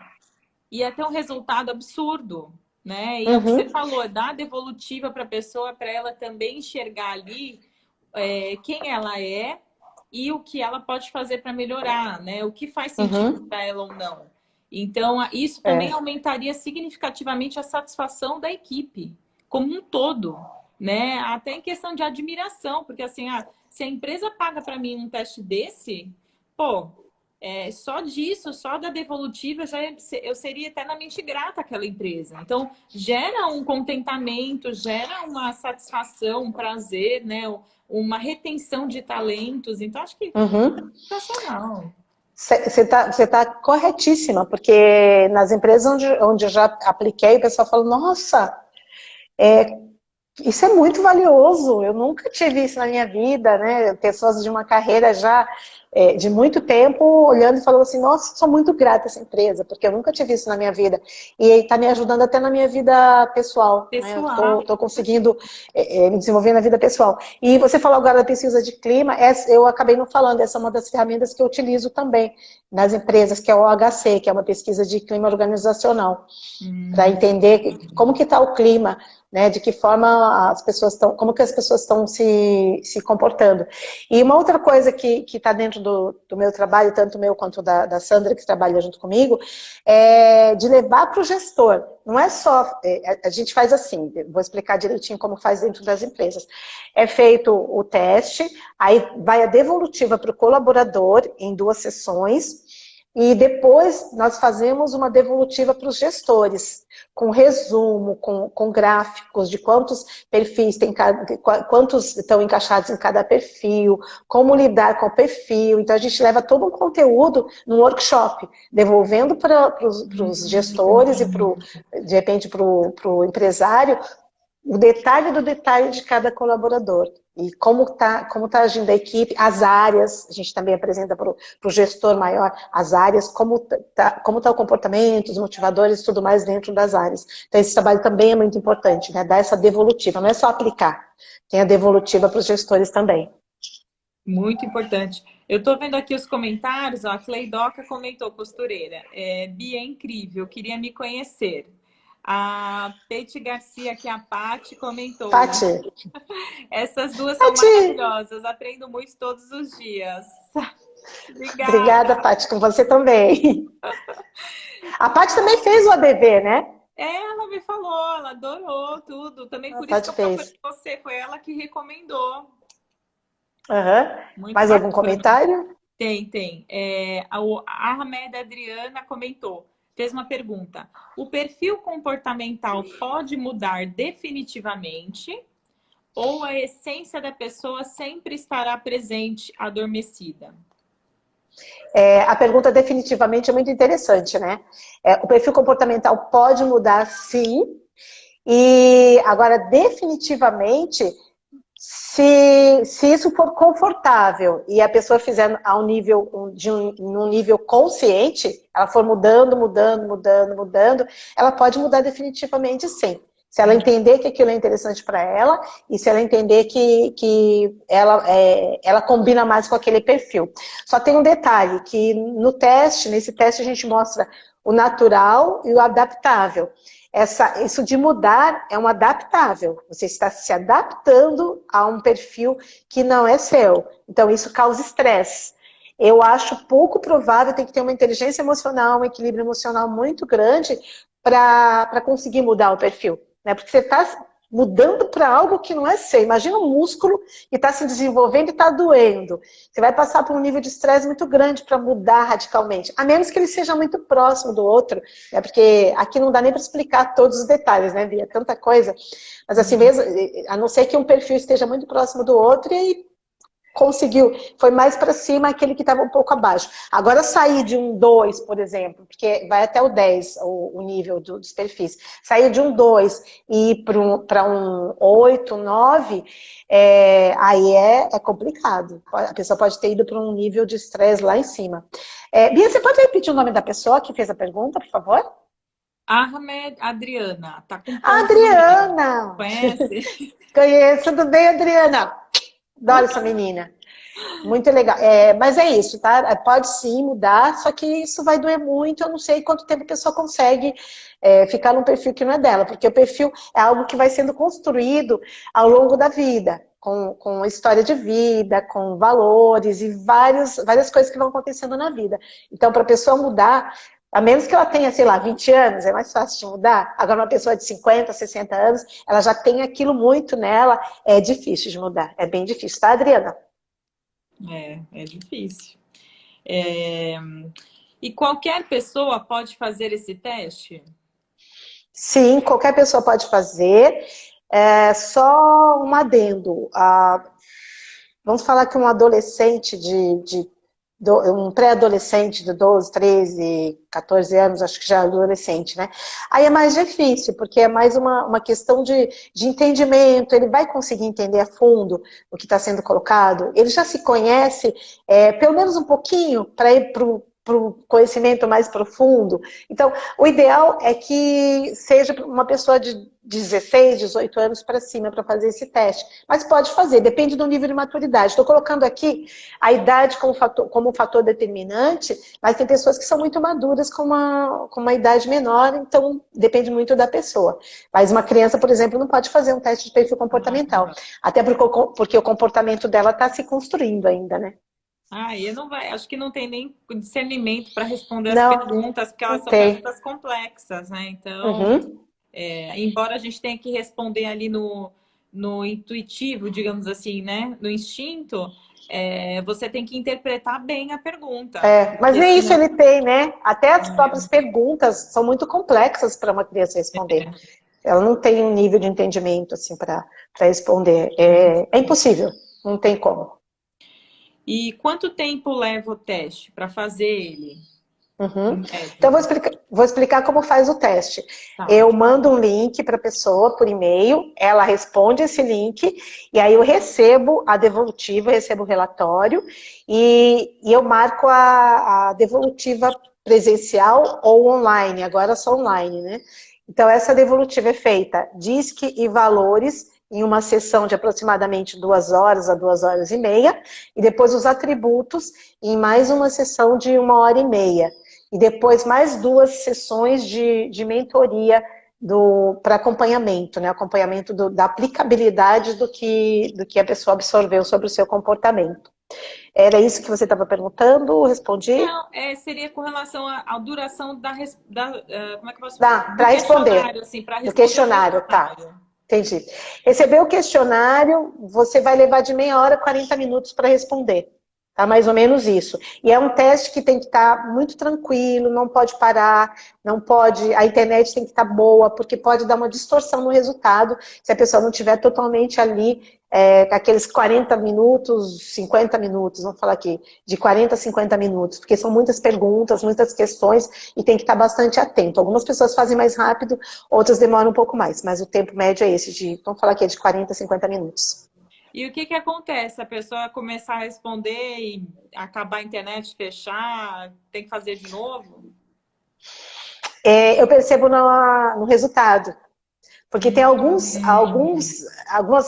ia ter um resultado absurdo, né? E é o que você Uhum. falou, é dar devolutiva para a pessoa, para ela também enxergar ali quem ela é e o que ela pode fazer para melhorar, né? O que faz sentido Uhum. para ela ou não. Então, isso também É. aumentaria significativamente a satisfação da equipe como um todo, né? Até em questão de admiração, porque assim, se a empresa paga para mim um teste desse, pô, só disso, só da devolutiva, eu seria eternamente grata àquela empresa. Então, gera um contentamento, gera uma satisfação, um prazer, né? Uma retenção de talentos. Então, acho que Uhum. é sensacional. Você tá corretíssima, porque nas empresas onde eu já apliquei, o pessoal fala, nossa, isso é muito valioso, eu nunca tive isso na minha vida, né? Pessoas de uma carreira já de muito tempo, olhando e falando assim, nossa, sou muito grata a essa empresa, porque eu nunca tive isso na minha vida. E está me ajudando até na minha vida pessoal, né? Eu Pessoal. estou conseguindo me desenvolver na vida pessoal. E você falou agora da pesquisa de clima, eu acabei não falando, essa é uma das ferramentas que eu utilizo também nas empresas, que é o OHC, que é uma pesquisa de clima organizacional, para entender como que está o clima, né, de que forma as pessoas estão, como que as pessoas estão se comportando. E uma outra coisa que está dentro do meu trabalho, tanto meu quanto da Sandra, que trabalha junto comigo, é de levar para o gestor. Não é só, a gente faz assim, vou explicar direitinho como faz dentro das empresas. É feito o teste, aí vai a devolutiva para o colaborador em 2 sessões, e depois nós fazemos uma devolutiva para os gestores, com resumo, com gráficos de quantos perfis tem, quantos estão encaixados em cada perfil, como lidar com o perfil. Então a gente leva todo um conteúdo num workshop, devolvendo para os gestores e de repente para o empresário o detalhe do detalhe de cada colaborador. E como tá agindo a equipe, as áreas, a gente também apresenta para o gestor maior as áreas, como tá o comportamento, os motivadores e tudo mais dentro das áreas. Então esse trabalho também é muito importante, né? Dar essa devolutiva, não é só aplicar, tem a devolutiva para os gestores também. Muito importante. Eu estou vendo aqui os comentários, ó, a Cleidoca comentou, costureira, Bia é incrível, queria me conhecer. A Peti Garcia, que é a Pati, comentou. Pati. Essas duas são maravilhosas, aprendo muito todos os dias. Obrigada, Pati, com você também. A Pati também fez o ABV, né? Ela me falou, ela adorou tudo. Também por isso que eu procurei você, foi ela que recomendou. Uhum. Mais algum comentário? Tem. A Ahmed Adriana comentou, fez uma pergunta. O perfil comportamental pode mudar definitivamente ou a essência da pessoa sempre estará presente, adormecida? A pergunta definitivamente é muito interessante, né? O perfil comportamental pode mudar, sim. E agora, definitivamente, se isso for confortável e a pessoa fizer num nível consciente, ela for mudando, ela pode mudar definitivamente, sim. Se ela entender que aquilo é interessante para ela e se ela entender que ela combina mais com aquele perfil. Só tem um detalhe, que nesse teste a gente mostra o natural e o adaptável. Isso de mudar é um adaptável. Você está se adaptando a um perfil que não é seu. Então isso causa estresse. Eu acho pouco provável, tem que ter uma inteligência emocional, um equilíbrio emocional muito grande para conseguir mudar o perfil. Né? Porque você está mudando para algo que não é seu. Imagina um músculo que está se desenvolvendo e está doendo. Você vai passar por um nível de estresse muito grande para mudar radicalmente. A menos que ele seja muito próximo do outro. Né? Porque aqui não dá nem para explicar todos os detalhes, né, Bia? Tanta coisa. Mas assim mesmo, a não ser que um perfil esteja muito próximo do outro e aí conseguiu, foi mais para cima aquele que estava um pouco abaixo. Agora sair de um 2, por exemplo, porque vai até o 10 o nível dos perfis, sair de um 2 e ir para um 8, 9, aí é complicado. A pessoa pode ter ido para um nível de estresse lá em cima. Bia, você pode repetir o nome da pessoa que fez a pergunta, por favor? Ahmed Adriana. Tá com Adriana! Conhece? Conheço, tudo bem, Adriana? Adoro essa menina. Muito legal. Mas é isso, tá? Pode sim mudar, só que isso vai doer muito. Eu não sei quanto tempo a pessoa consegue ficar num perfil que não é dela, porque o perfil é algo que vai sendo construído ao longo da vida, com história de vida, com valores e várias coisas que vão acontecendo na vida. Então, para a pessoa mudar, a menos que ela tenha, sei lá, 20 anos, é mais fácil de mudar. Agora, uma pessoa de 50, 60 anos, ela já tem aquilo muito nela, é difícil de mudar. É bem difícil, tá, Adriana? É difícil. E qualquer pessoa pode fazer esse teste? Sim, qualquer pessoa pode fazer. Só um adendo. Vamos falar que um adolescente de um pré-adolescente de 12, 13, 14 anos, acho que já é adolescente, né? Aí é mais difícil, porque é mais uma questão de entendimento, ele vai conseguir entender a fundo o que está sendo colocado, ele já se conhece, pelo menos um pouquinho, para ir para o conhecimento mais profundo. Então, o ideal é que seja uma pessoa de 16, 18 anos para cima para fazer esse teste. Mas pode fazer, depende do nível de maturidade. Estou colocando aqui a idade como um fator determinante, mas tem pessoas que são muito maduras com uma idade menor, então depende muito da pessoa. Mas uma criança, por exemplo, não pode fazer um teste de perfil comportamental, até porque o comportamento dela está se construindo ainda, né? E não vai, acho que não tem nem discernimento para responder as Não, perguntas, porque elas não são tem. perguntas complexas, né? Então, Uhum. embora a gente tenha que responder ali no intuitivo, digamos assim, né? No instinto, você tem que interpretar bem a pergunta. Mas Porque nem isso senão... ele tem, né? Até as próprias perguntas são muito complexas para uma criança responder. Ela não tem um nível de entendimento assim para responder. É impossível, não tem como. E quanto tempo leva o teste para fazer ele? Uhum. Em Então, média? vou explicar como faz o teste. Tá. Eu mando um link para a pessoa por e-mail, ela responde esse link, e aí eu recebo a devolutiva, recebo o relatório, e eu marco a devolutiva presencial ou online, agora só online, né? Então, essa devolutiva é feita DISC e valores, em uma sessão de aproximadamente 2 horas a 2 horas e meia, e depois os atributos em mais uma sessão de 1 hora e meia. E depois mais 2 sessões de mentoria para acompanhamento, né? Acompanhamento da aplicabilidade do que a pessoa absorveu sobre o seu comportamento. Era isso que você estava perguntando? Respondi? Não, seria com relação à duração como é que eu posso... Dá, do para responder. questionário, assim, para Do responder o questionário, tá. questionário. Entendi. Receber o questionário, você vai levar de meia hora a 40 minutos para responder. Tá mais ou menos isso. E é um teste que tem que estar muito tranquilo, não pode parar, não pode, a internet tem que estar boa, porque pode dar uma distorção no resultado se a pessoa não estiver totalmente ali, aqueles 40 minutos, 50 minutos, vamos falar aqui, de 40 a 50 minutos, porque são muitas perguntas, muitas questões, e tem que estar bastante atento. Algumas pessoas fazem mais rápido, outras demoram um pouco mais, mas o tempo médio é esse, vamos falar aqui, de 40 a 50 minutos. E o que acontece? A pessoa começar a responder e acabar a internet, fechar, tem que fazer de novo? Eu percebo no resultado. Porque tem algumas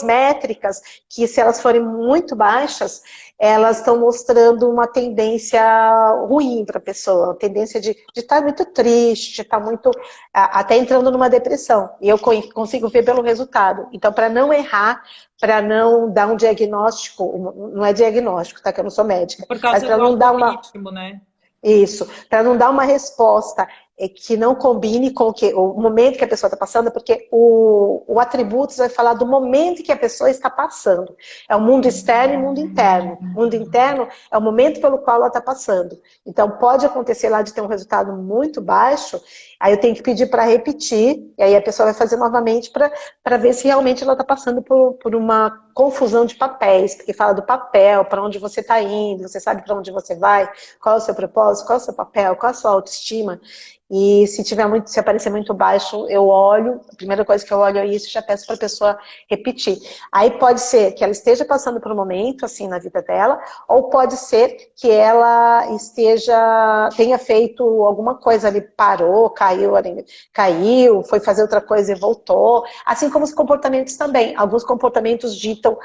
métricas que, se elas forem muito baixas, elas estão mostrando uma tendência ruim para a pessoa, uma tendência de estar muito triste, de estar muito, até entrando numa depressão. E eu consigo ver pelo resultado. Então, para não errar, para não dar um diagnóstico, não é diagnóstico, tá? Que eu não sou médica, Por mas causa para do não dar uma... algoritmo, né? Isso, para não dar uma resposta que não combine com o momento que a pessoa está passando, porque o atributos vai falar do momento que a pessoa está passando. É o mundo externo e o mundo interno. O mundo interno é o momento pelo qual ela está passando. Então, pode acontecer lá de ter um resultado muito baixo, aí eu tenho que pedir para repetir, e aí a pessoa vai fazer novamente para ver se realmente ela está passando por uma confusão de papéis, porque fala do papel, para onde você está indo, você sabe para onde você vai, qual é o seu propósito, qual é o seu papel, qual é a sua autoestima. E se aparecer muito baixo, eu olho, a primeira coisa que eu olho é isso e já peço para a pessoa repetir. Aí pode ser que ela esteja passando por um momento assim na vida dela, ou pode ser que ela tenha feito alguma coisa ali, parou, caiu, foi fazer outra coisa e voltou. Assim como os comportamentos também. Alguns comportamentos ditam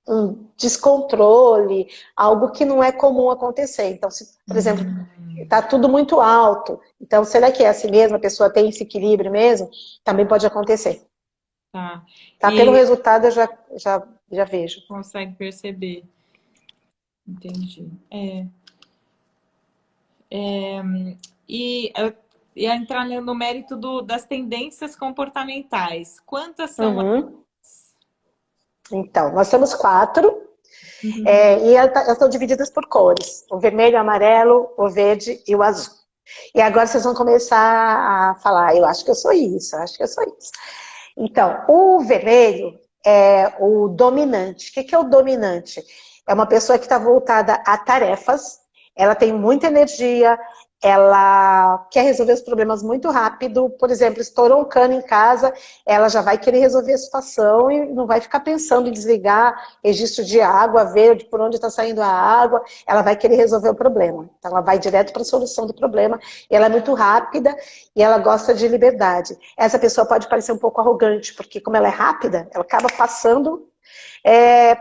um descontrole, algo que não é comum acontecer. Então, por exemplo, está tudo muito alto. Então, será que é assim mesmo? A pessoa tem esse equilíbrio mesmo? Também pode acontecer. Tá. Tá? Pelo resultado, eu já vejo. Consegue perceber. Entendi. E entrar no mérito das tendências comportamentais. Quantas são? Então, nós temos 4. E elas estão divididas por cores. O vermelho, o amarelo, o verde e o azul. E agora vocês vão começar a falar, eu acho que eu sou isso, eu acho que eu sou isso. Então, o vermelho é o dominante. O que é o dominante? É uma pessoa que está voltada a tarefas, ela tem muita energia, ela quer resolver os problemas muito rápido. Por exemplo, estourou um cano em casa, ela já vai querer resolver a situação e não vai ficar pensando em desligar registro de água, ver por onde está saindo a água. Ela vai querer resolver o problema. Então, ela vai direto para a solução do problema. E ela é muito rápida e ela gosta de liberdade. Essa pessoa pode parecer um pouco arrogante, porque como ela é rápida, ela acaba passando.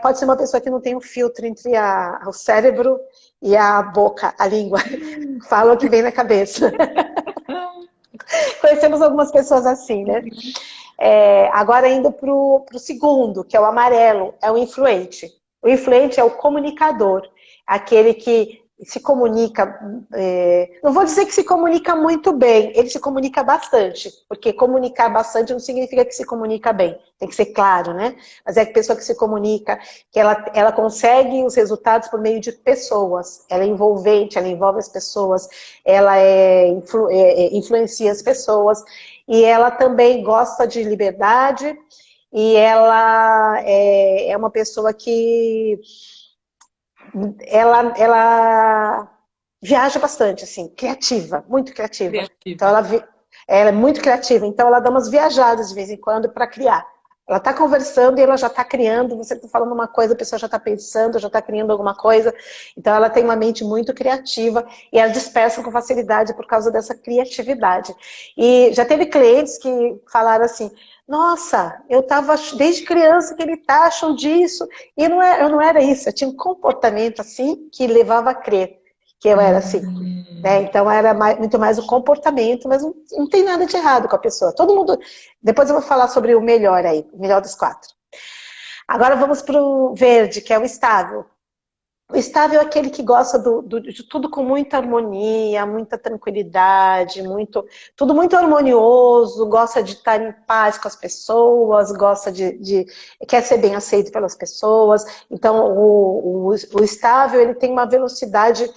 Pode ser uma pessoa que não tem um filtro entre o cérebro e a boca, a língua. Fala o que vem na cabeça. Conhecemos algumas pessoas assim, né? Agora indo para o segundo, que é o amarelo, é o influente. O influente é o comunicador, aquele que se comunica, não vou dizer que se comunica muito bem, ele se comunica bastante, porque comunicar bastante não significa que se comunica bem, tem que ser claro, né? Mas é a pessoa que se comunica, que ela consegue os resultados por meio de pessoas, ela é envolvente, ela envolve as pessoas, ela influencia as pessoas, e ela também gosta de liberdade, e ela é uma pessoa que ela viaja bastante, assim, criativa, muito criativa. Então ela é muito criativa, então ela dá umas viajadas de vez em quando para criar. Ela está conversando e ela já está criando, você está falando uma coisa, a pessoa já está pensando, já está criando alguma coisa. Então ela tem uma mente muito criativa e ela dispersa com facilidade por causa dessa criatividade. E já teve clientes que falaram assim, nossa, eu estava desde criança que ele acham disso, e eu não era isso, eu tinha um comportamento assim que levava a crer que eu era assim. Né? Então era muito mais o comportamento, mas não tem nada de errado com a pessoa. Todo mundo. Depois eu vou falar sobre o melhor aí, o melhor dos 4. Agora vamos para o verde, que é o estável. O estável é aquele que gosta de tudo com muita harmonia, muita tranquilidade, tudo muito harmonioso, gosta de estar em paz com as pessoas, gosta quer ser bem aceito pelas pessoas. Então, o estável, ele tem uma velocidade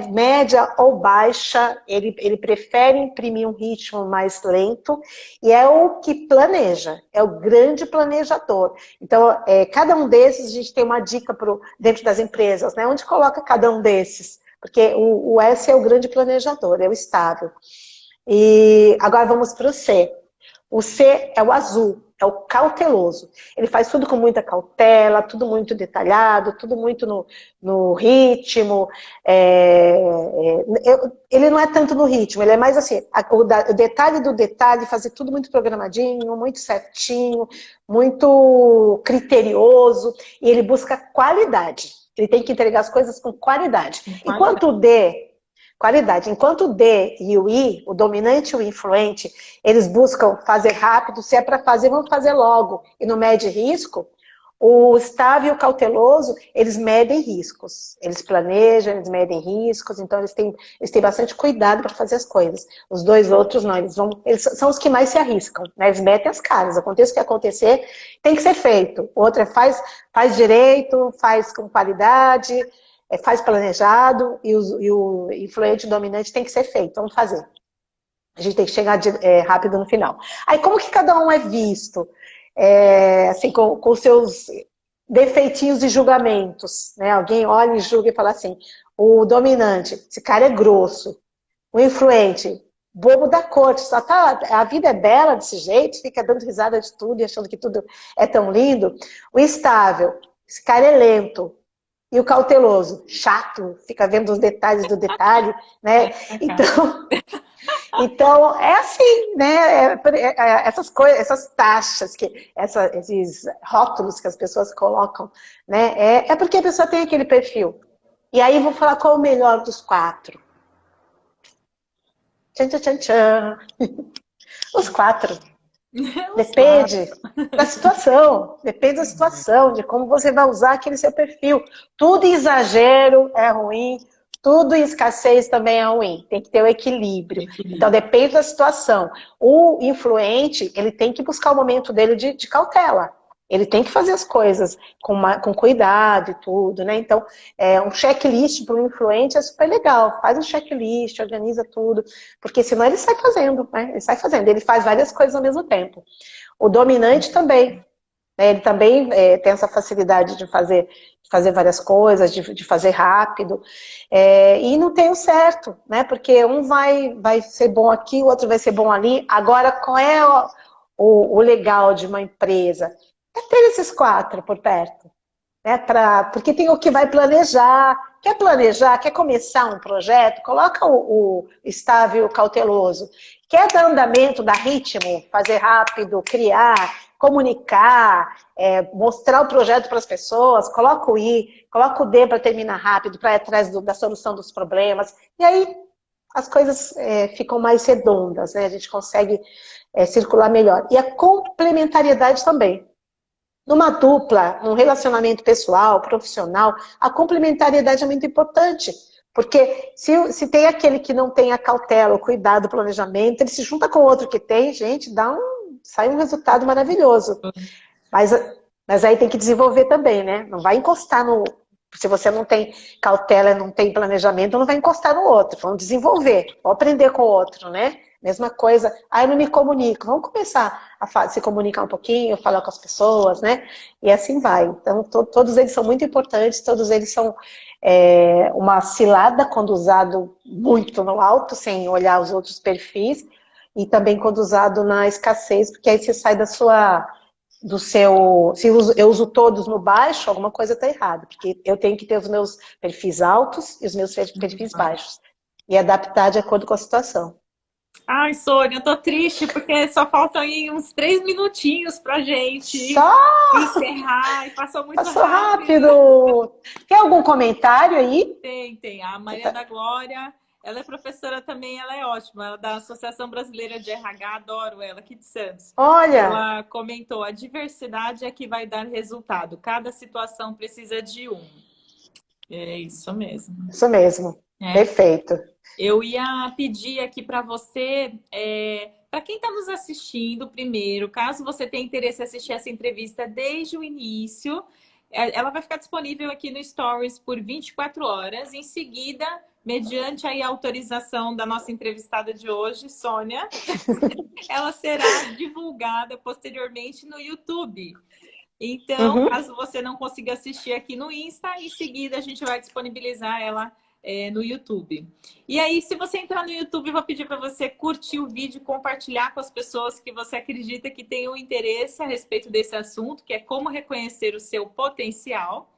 média ou baixa, ele prefere imprimir um ritmo mais lento e é o que planeja, é o grande planejador. Então, cada um desses, a gente tem uma dica dentro das empresas, né? Onde coloca cada um desses? Porque o S é o grande planejador, é o estável. E agora vamos para o C. O C é o azul, é o cauteloso. Ele faz tudo com muita cautela, tudo muito detalhado, tudo muito no ritmo. Ele não é tanto no ritmo, ele é mais assim, o detalhe do detalhe, fazer tudo muito programadinho, muito certinho, muito criterioso, e ele busca qualidade. Ele tem que entregar as coisas com qualidade. Enquanto o D... Qualidade. Enquanto o D e o I, o dominante e o influente, eles buscam fazer rápido, se é para fazer, vamos fazer logo, e não mede risco, o estável e o cauteloso, eles medem riscos. Eles planejam, eles medem riscos, então eles têm bastante cuidado para fazer as coisas. Os dois outros não, eles são os que mais se arriscam, né? Eles metem as caras, aconteça o que acontecer, tem que ser feito. O outro faz direito, faz com qualidade, faz planejado, e o influente dominante tem que ser feito, vamos fazer. A gente tem que chegar rápido no final. Aí como que cada um é visto? Assim, com seus defeitinhos e julgamentos, né? Alguém olha e julga e fala assim, o dominante, esse cara é grosso. O influente, bobo da corte, a vida é bela desse jeito, fica dando risada de tudo e achando que tudo é tão lindo. O instável, esse cara é lento. E o cauteloso, chato, fica vendo os detalhes do detalhe, né? Então é assim, né? Essas coisas, essas taxas, esses rótulos que as pessoas colocam, né? É porque a pessoa tem aquele perfil. E aí vou falar qual é o melhor dos 4. Tchan, tchan, tchan, tchan. Os 4. Depende da situação, de como você vai usar aquele seu perfil. Tudo exagero é ruim, tudo escassez também é ruim. Tem que ter o equilíbrio. Então depende da situação. O influente, ele tem que buscar o momento dele de cautela. Ele tem que fazer as coisas com cuidado e tudo, né? Então, um checklist para o influente é super legal. Faz um checklist, organiza tudo, porque senão ele sai fazendo, né? Ele faz várias coisas ao mesmo tempo. O dominante também. né? Ele também tem essa facilidade de fazer várias coisas, de fazer rápido. E não tem o certo, né? Porque um vai ser bom aqui, o outro vai ser bom ali. Agora, qual é o legal de uma empresa? É ter esses quatro por perto. Né, porque tem o que vai planejar. Quer planejar, quer começar um projeto, coloca o estável cauteloso. Quer dar andamento, dar ritmo, fazer rápido, criar, comunicar, mostrar o projeto para as pessoas, coloca o I, coloca o D para terminar rápido, para ir atrás da solução dos problemas. E aí as coisas ficam mais redondas, né? A gente consegue circular melhor. E a complementariedade também. Numa dupla, num relacionamento pessoal, profissional, a complementariedade é muito importante. Porque se tem aquele que não tem a cautela, o cuidado, o planejamento, ele se junta com o outro que tem, gente, sai um resultado maravilhoso. Mas aí tem que desenvolver também, né? Não vai encostar no... Se você não tem cautela, não tem planejamento, não vai encostar no outro. Vamos desenvolver, vamos aprender com o outro, né? Mesma coisa, eu não me comunico. Vamos começar a se comunicar um pouquinho, falar com as pessoas, né? E assim vai. Então, todos eles são muito importantes, todos eles são uma cilada quando usado muito no alto, sem olhar os outros perfis, e também quando usado na escassez, porque aí você sai se eu uso todos no baixo, alguma coisa está errada, porque eu tenho que ter os meus perfis altos e os meus perfis baixos, e adaptar de acordo com a situação. Ai, Sônia, eu tô triste porque só faltam aí uns 3 minutinhos pra gente Só encerrar e passou muito passou rápido. rápido. Tem algum comentário aí? Tem. A Maria da Glória, ela é professora também, ela é ótima, ela é da Associação Brasileira de RH, adoro ela, aqui de Santos. Olha, Ela comentou, a diversidade é que vai dar resultado, cada situação precisa de um. É isso mesmo. isso mesmo, perfeito. Eu ia pedir aqui para você, para quem está nos assistindo primeiro, caso você tenha interesse em assistir essa entrevista desde o início, ela vai ficar disponível aqui no Stories por 24 horas. Em seguida, mediante aí a autorização da nossa entrevistada de hoje, Sônia, ela será divulgada posteriormente no YouTube. Então, caso você não consiga assistir aqui no Insta, em seguida a gente vai disponibilizar ela no YouTube. E aí, se você entrar no YouTube, eu vou pedir para você curtir o vídeo e compartilhar com as pessoas que você acredita que tenham interesse a respeito desse assunto, que é como reconhecer o seu potencial.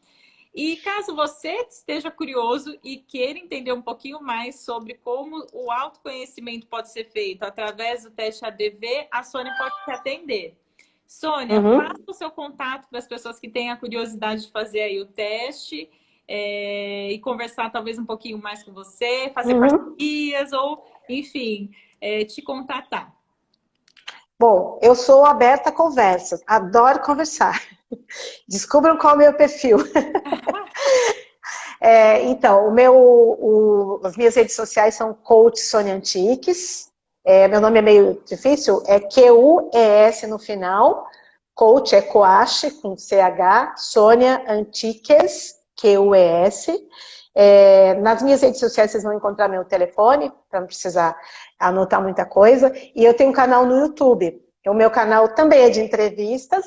E caso você esteja curioso e queira entender um pouquinho mais sobre como o autoconhecimento pode ser feito através do teste ADV, a Sônia pode te atender. Sônia, passa o seu contato para as pessoas que têm a curiosidade de fazer aí o teste e conversar talvez um pouquinho mais com você, fazer parcerias ou, enfim, te contatar. Bom, eu sou aberta a conversas, adoro conversar. Descubram qual é o meu perfil. Então, as minhas redes sociais são Coach Sônia Antiques. Meu nome é meio difícil, é Q-U-E-S no final. Coach é Coache, com C-H. Sônia Antiques, Q-U-E-S. Nas minhas redes sociais vocês vão encontrar meu telefone, para não precisar anotar muita coisa. E eu tenho um canal no YouTube. O meu canal também é de entrevistas.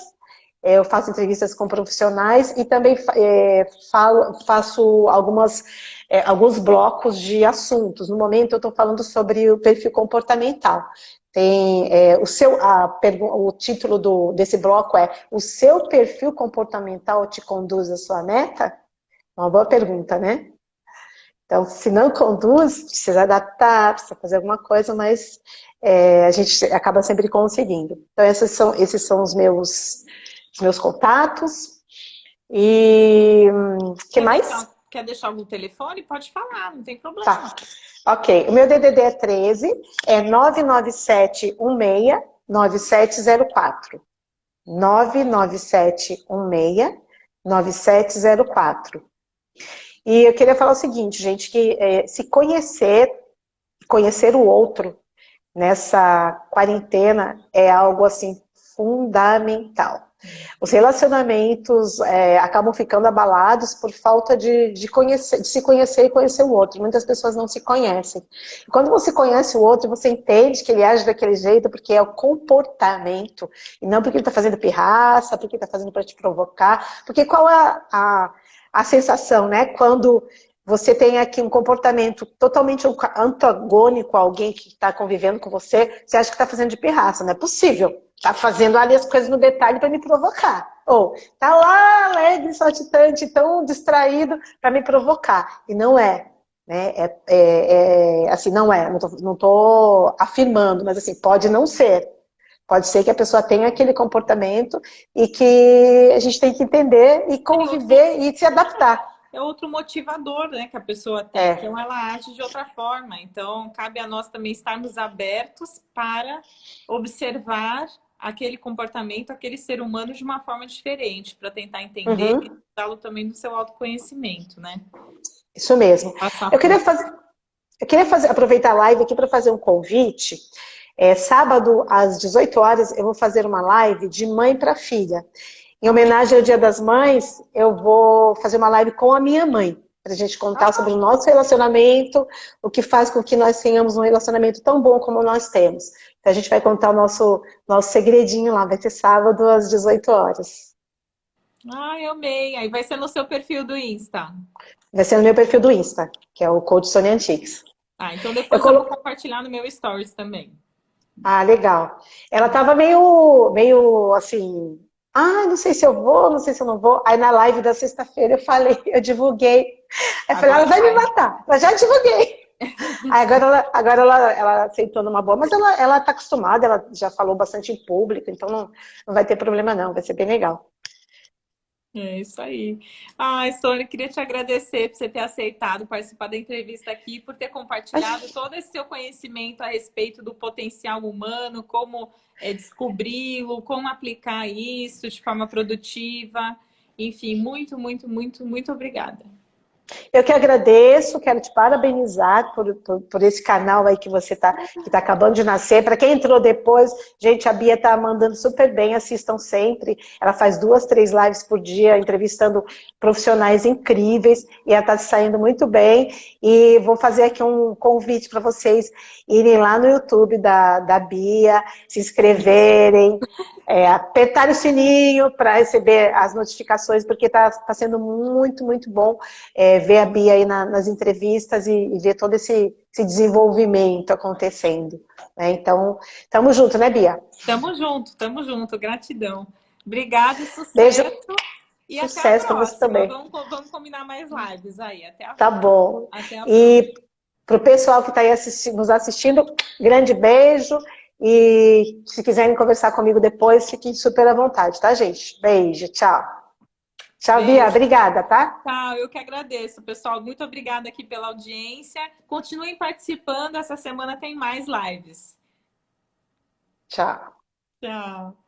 Eu faço entrevistas com profissionais e também faço alguns blocos de assuntos. No momento eu estou falando sobre o perfil comportamental. Tem o título desse bloco é: o seu perfil comportamental te conduz à sua meta? Uma boa pergunta, né? Então, se não conduz, precisa adaptar, precisa fazer alguma coisa, mas a gente acaba sempre conseguindo. Então, esses são os meus contatos. E que mais? Quer deixar algum telefone? Pode falar, não tem problema. Tá. Ok. O meu DDD é 13, é 99716-9704. 99716-9704. E eu queria falar o seguinte, gente, que se conhecer o outro nessa quarentena é algo, assim, fundamental. Os relacionamentos acabam ficando abalados por falta de se conhecer e conhecer o outro. Muitas pessoas não se conhecem. E quando você conhece o outro, você entende que ele age daquele jeito porque é o comportamento, e não porque ele está fazendo pirraça, porque ele está fazendo para te provocar. Porque qual é a sensação, né? Quando você tem aqui um comportamento totalmente antagônico a alguém que está convivendo com você, você acha que está fazendo de pirraça, não é possível. Está fazendo ali as coisas no detalhe para me provocar. Ou está lá alegre, saltitante, tão distraído para me provocar. E não é. Né? Assim, não é. Não tô afirmando, mas assim, pode não ser. Pode ser que a pessoa tenha aquele comportamento e que a gente tem que entender e conviver e se adaptar. É outro motivador, né, que a pessoa tem. Então, ela age de outra forma. Então, cabe a nós também estarmos abertos para observar aquele comportamento, aquele ser humano de uma forma diferente, para tentar entender e ajudá-lo também no seu autoconhecimento, né? Isso mesmo. Eu queria aproveitar a live aqui para fazer um convite. Sábado, às 18 horas, eu vou fazer uma live de mãe para filha. Em homenagem ao Dia das Mães, eu vou fazer uma live com a minha mãe, para a gente contar sobre o nosso relacionamento, o que faz com que nós tenhamos um relacionamento tão bom como nós temos. Então a gente vai contar o nosso segredinho lá, vai ser sábado às 18 horas. Eu amei. Aí vai ser no seu perfil do Insta. Vai ser no meu perfil do Insta, que é o Coach Sônia Antiques. Então depois eu vou compartilhar no meu Stories também. Legal. Ela tava meio assim... não sei se eu vou, não sei se eu não vou. Aí na live da sexta-feira eu divulguei. Aí eu falei, ela vai me matar. Eu já divulguei. Aí agora ela aceitou numa boa, mas ela tá acostumada, ela já falou bastante em público, então não vai ter problema não, vai ser bem legal. É isso aí. Sônia, queria te agradecer por você ter aceitado participar da entrevista aqui, por ter compartilhado todo esse seu conhecimento a respeito do potencial humano, como descobri-lo, como aplicar isso de forma produtiva. Enfim, muito, muito, muito, muito obrigada. Eu que agradeço, quero te parabenizar por esse canal aí que você que tá acabando de nascer. Para quem entrou depois, gente, a Bia tá mandando super bem, assistam sempre. Ela faz 2, 3 lives por dia, entrevistando profissionais incríveis, e ela tá saindo muito bem. E vou fazer aqui um convite para vocês irem lá no YouTube da Bia, se inscreverem, apertar o sininho para receber as notificações, porque tá sendo muito, muito bom ver a Bia aí nas entrevistas e ver todo esse desenvolvimento acontecendo. Né? Então, tamo junto, né, Bia? Tamo junto. Gratidão. Obrigada, sucesso. Beijo. E sucesso até a próxima. Você também. Vamos combinar mais lives aí. Até a Tá próxima. bom. Até a E pro pessoal que está aí nos assistindo, grande beijo. E se quiserem conversar comigo depois, fiquem super à vontade, tá, gente? Beijo, tchau. Tchau, Beijo. Bia. Obrigada, tá? Tchau, eu que agradeço, pessoal. Muito obrigada aqui pela audiência. Continuem participando. Essa semana tem mais lives. Tchau. Tchau.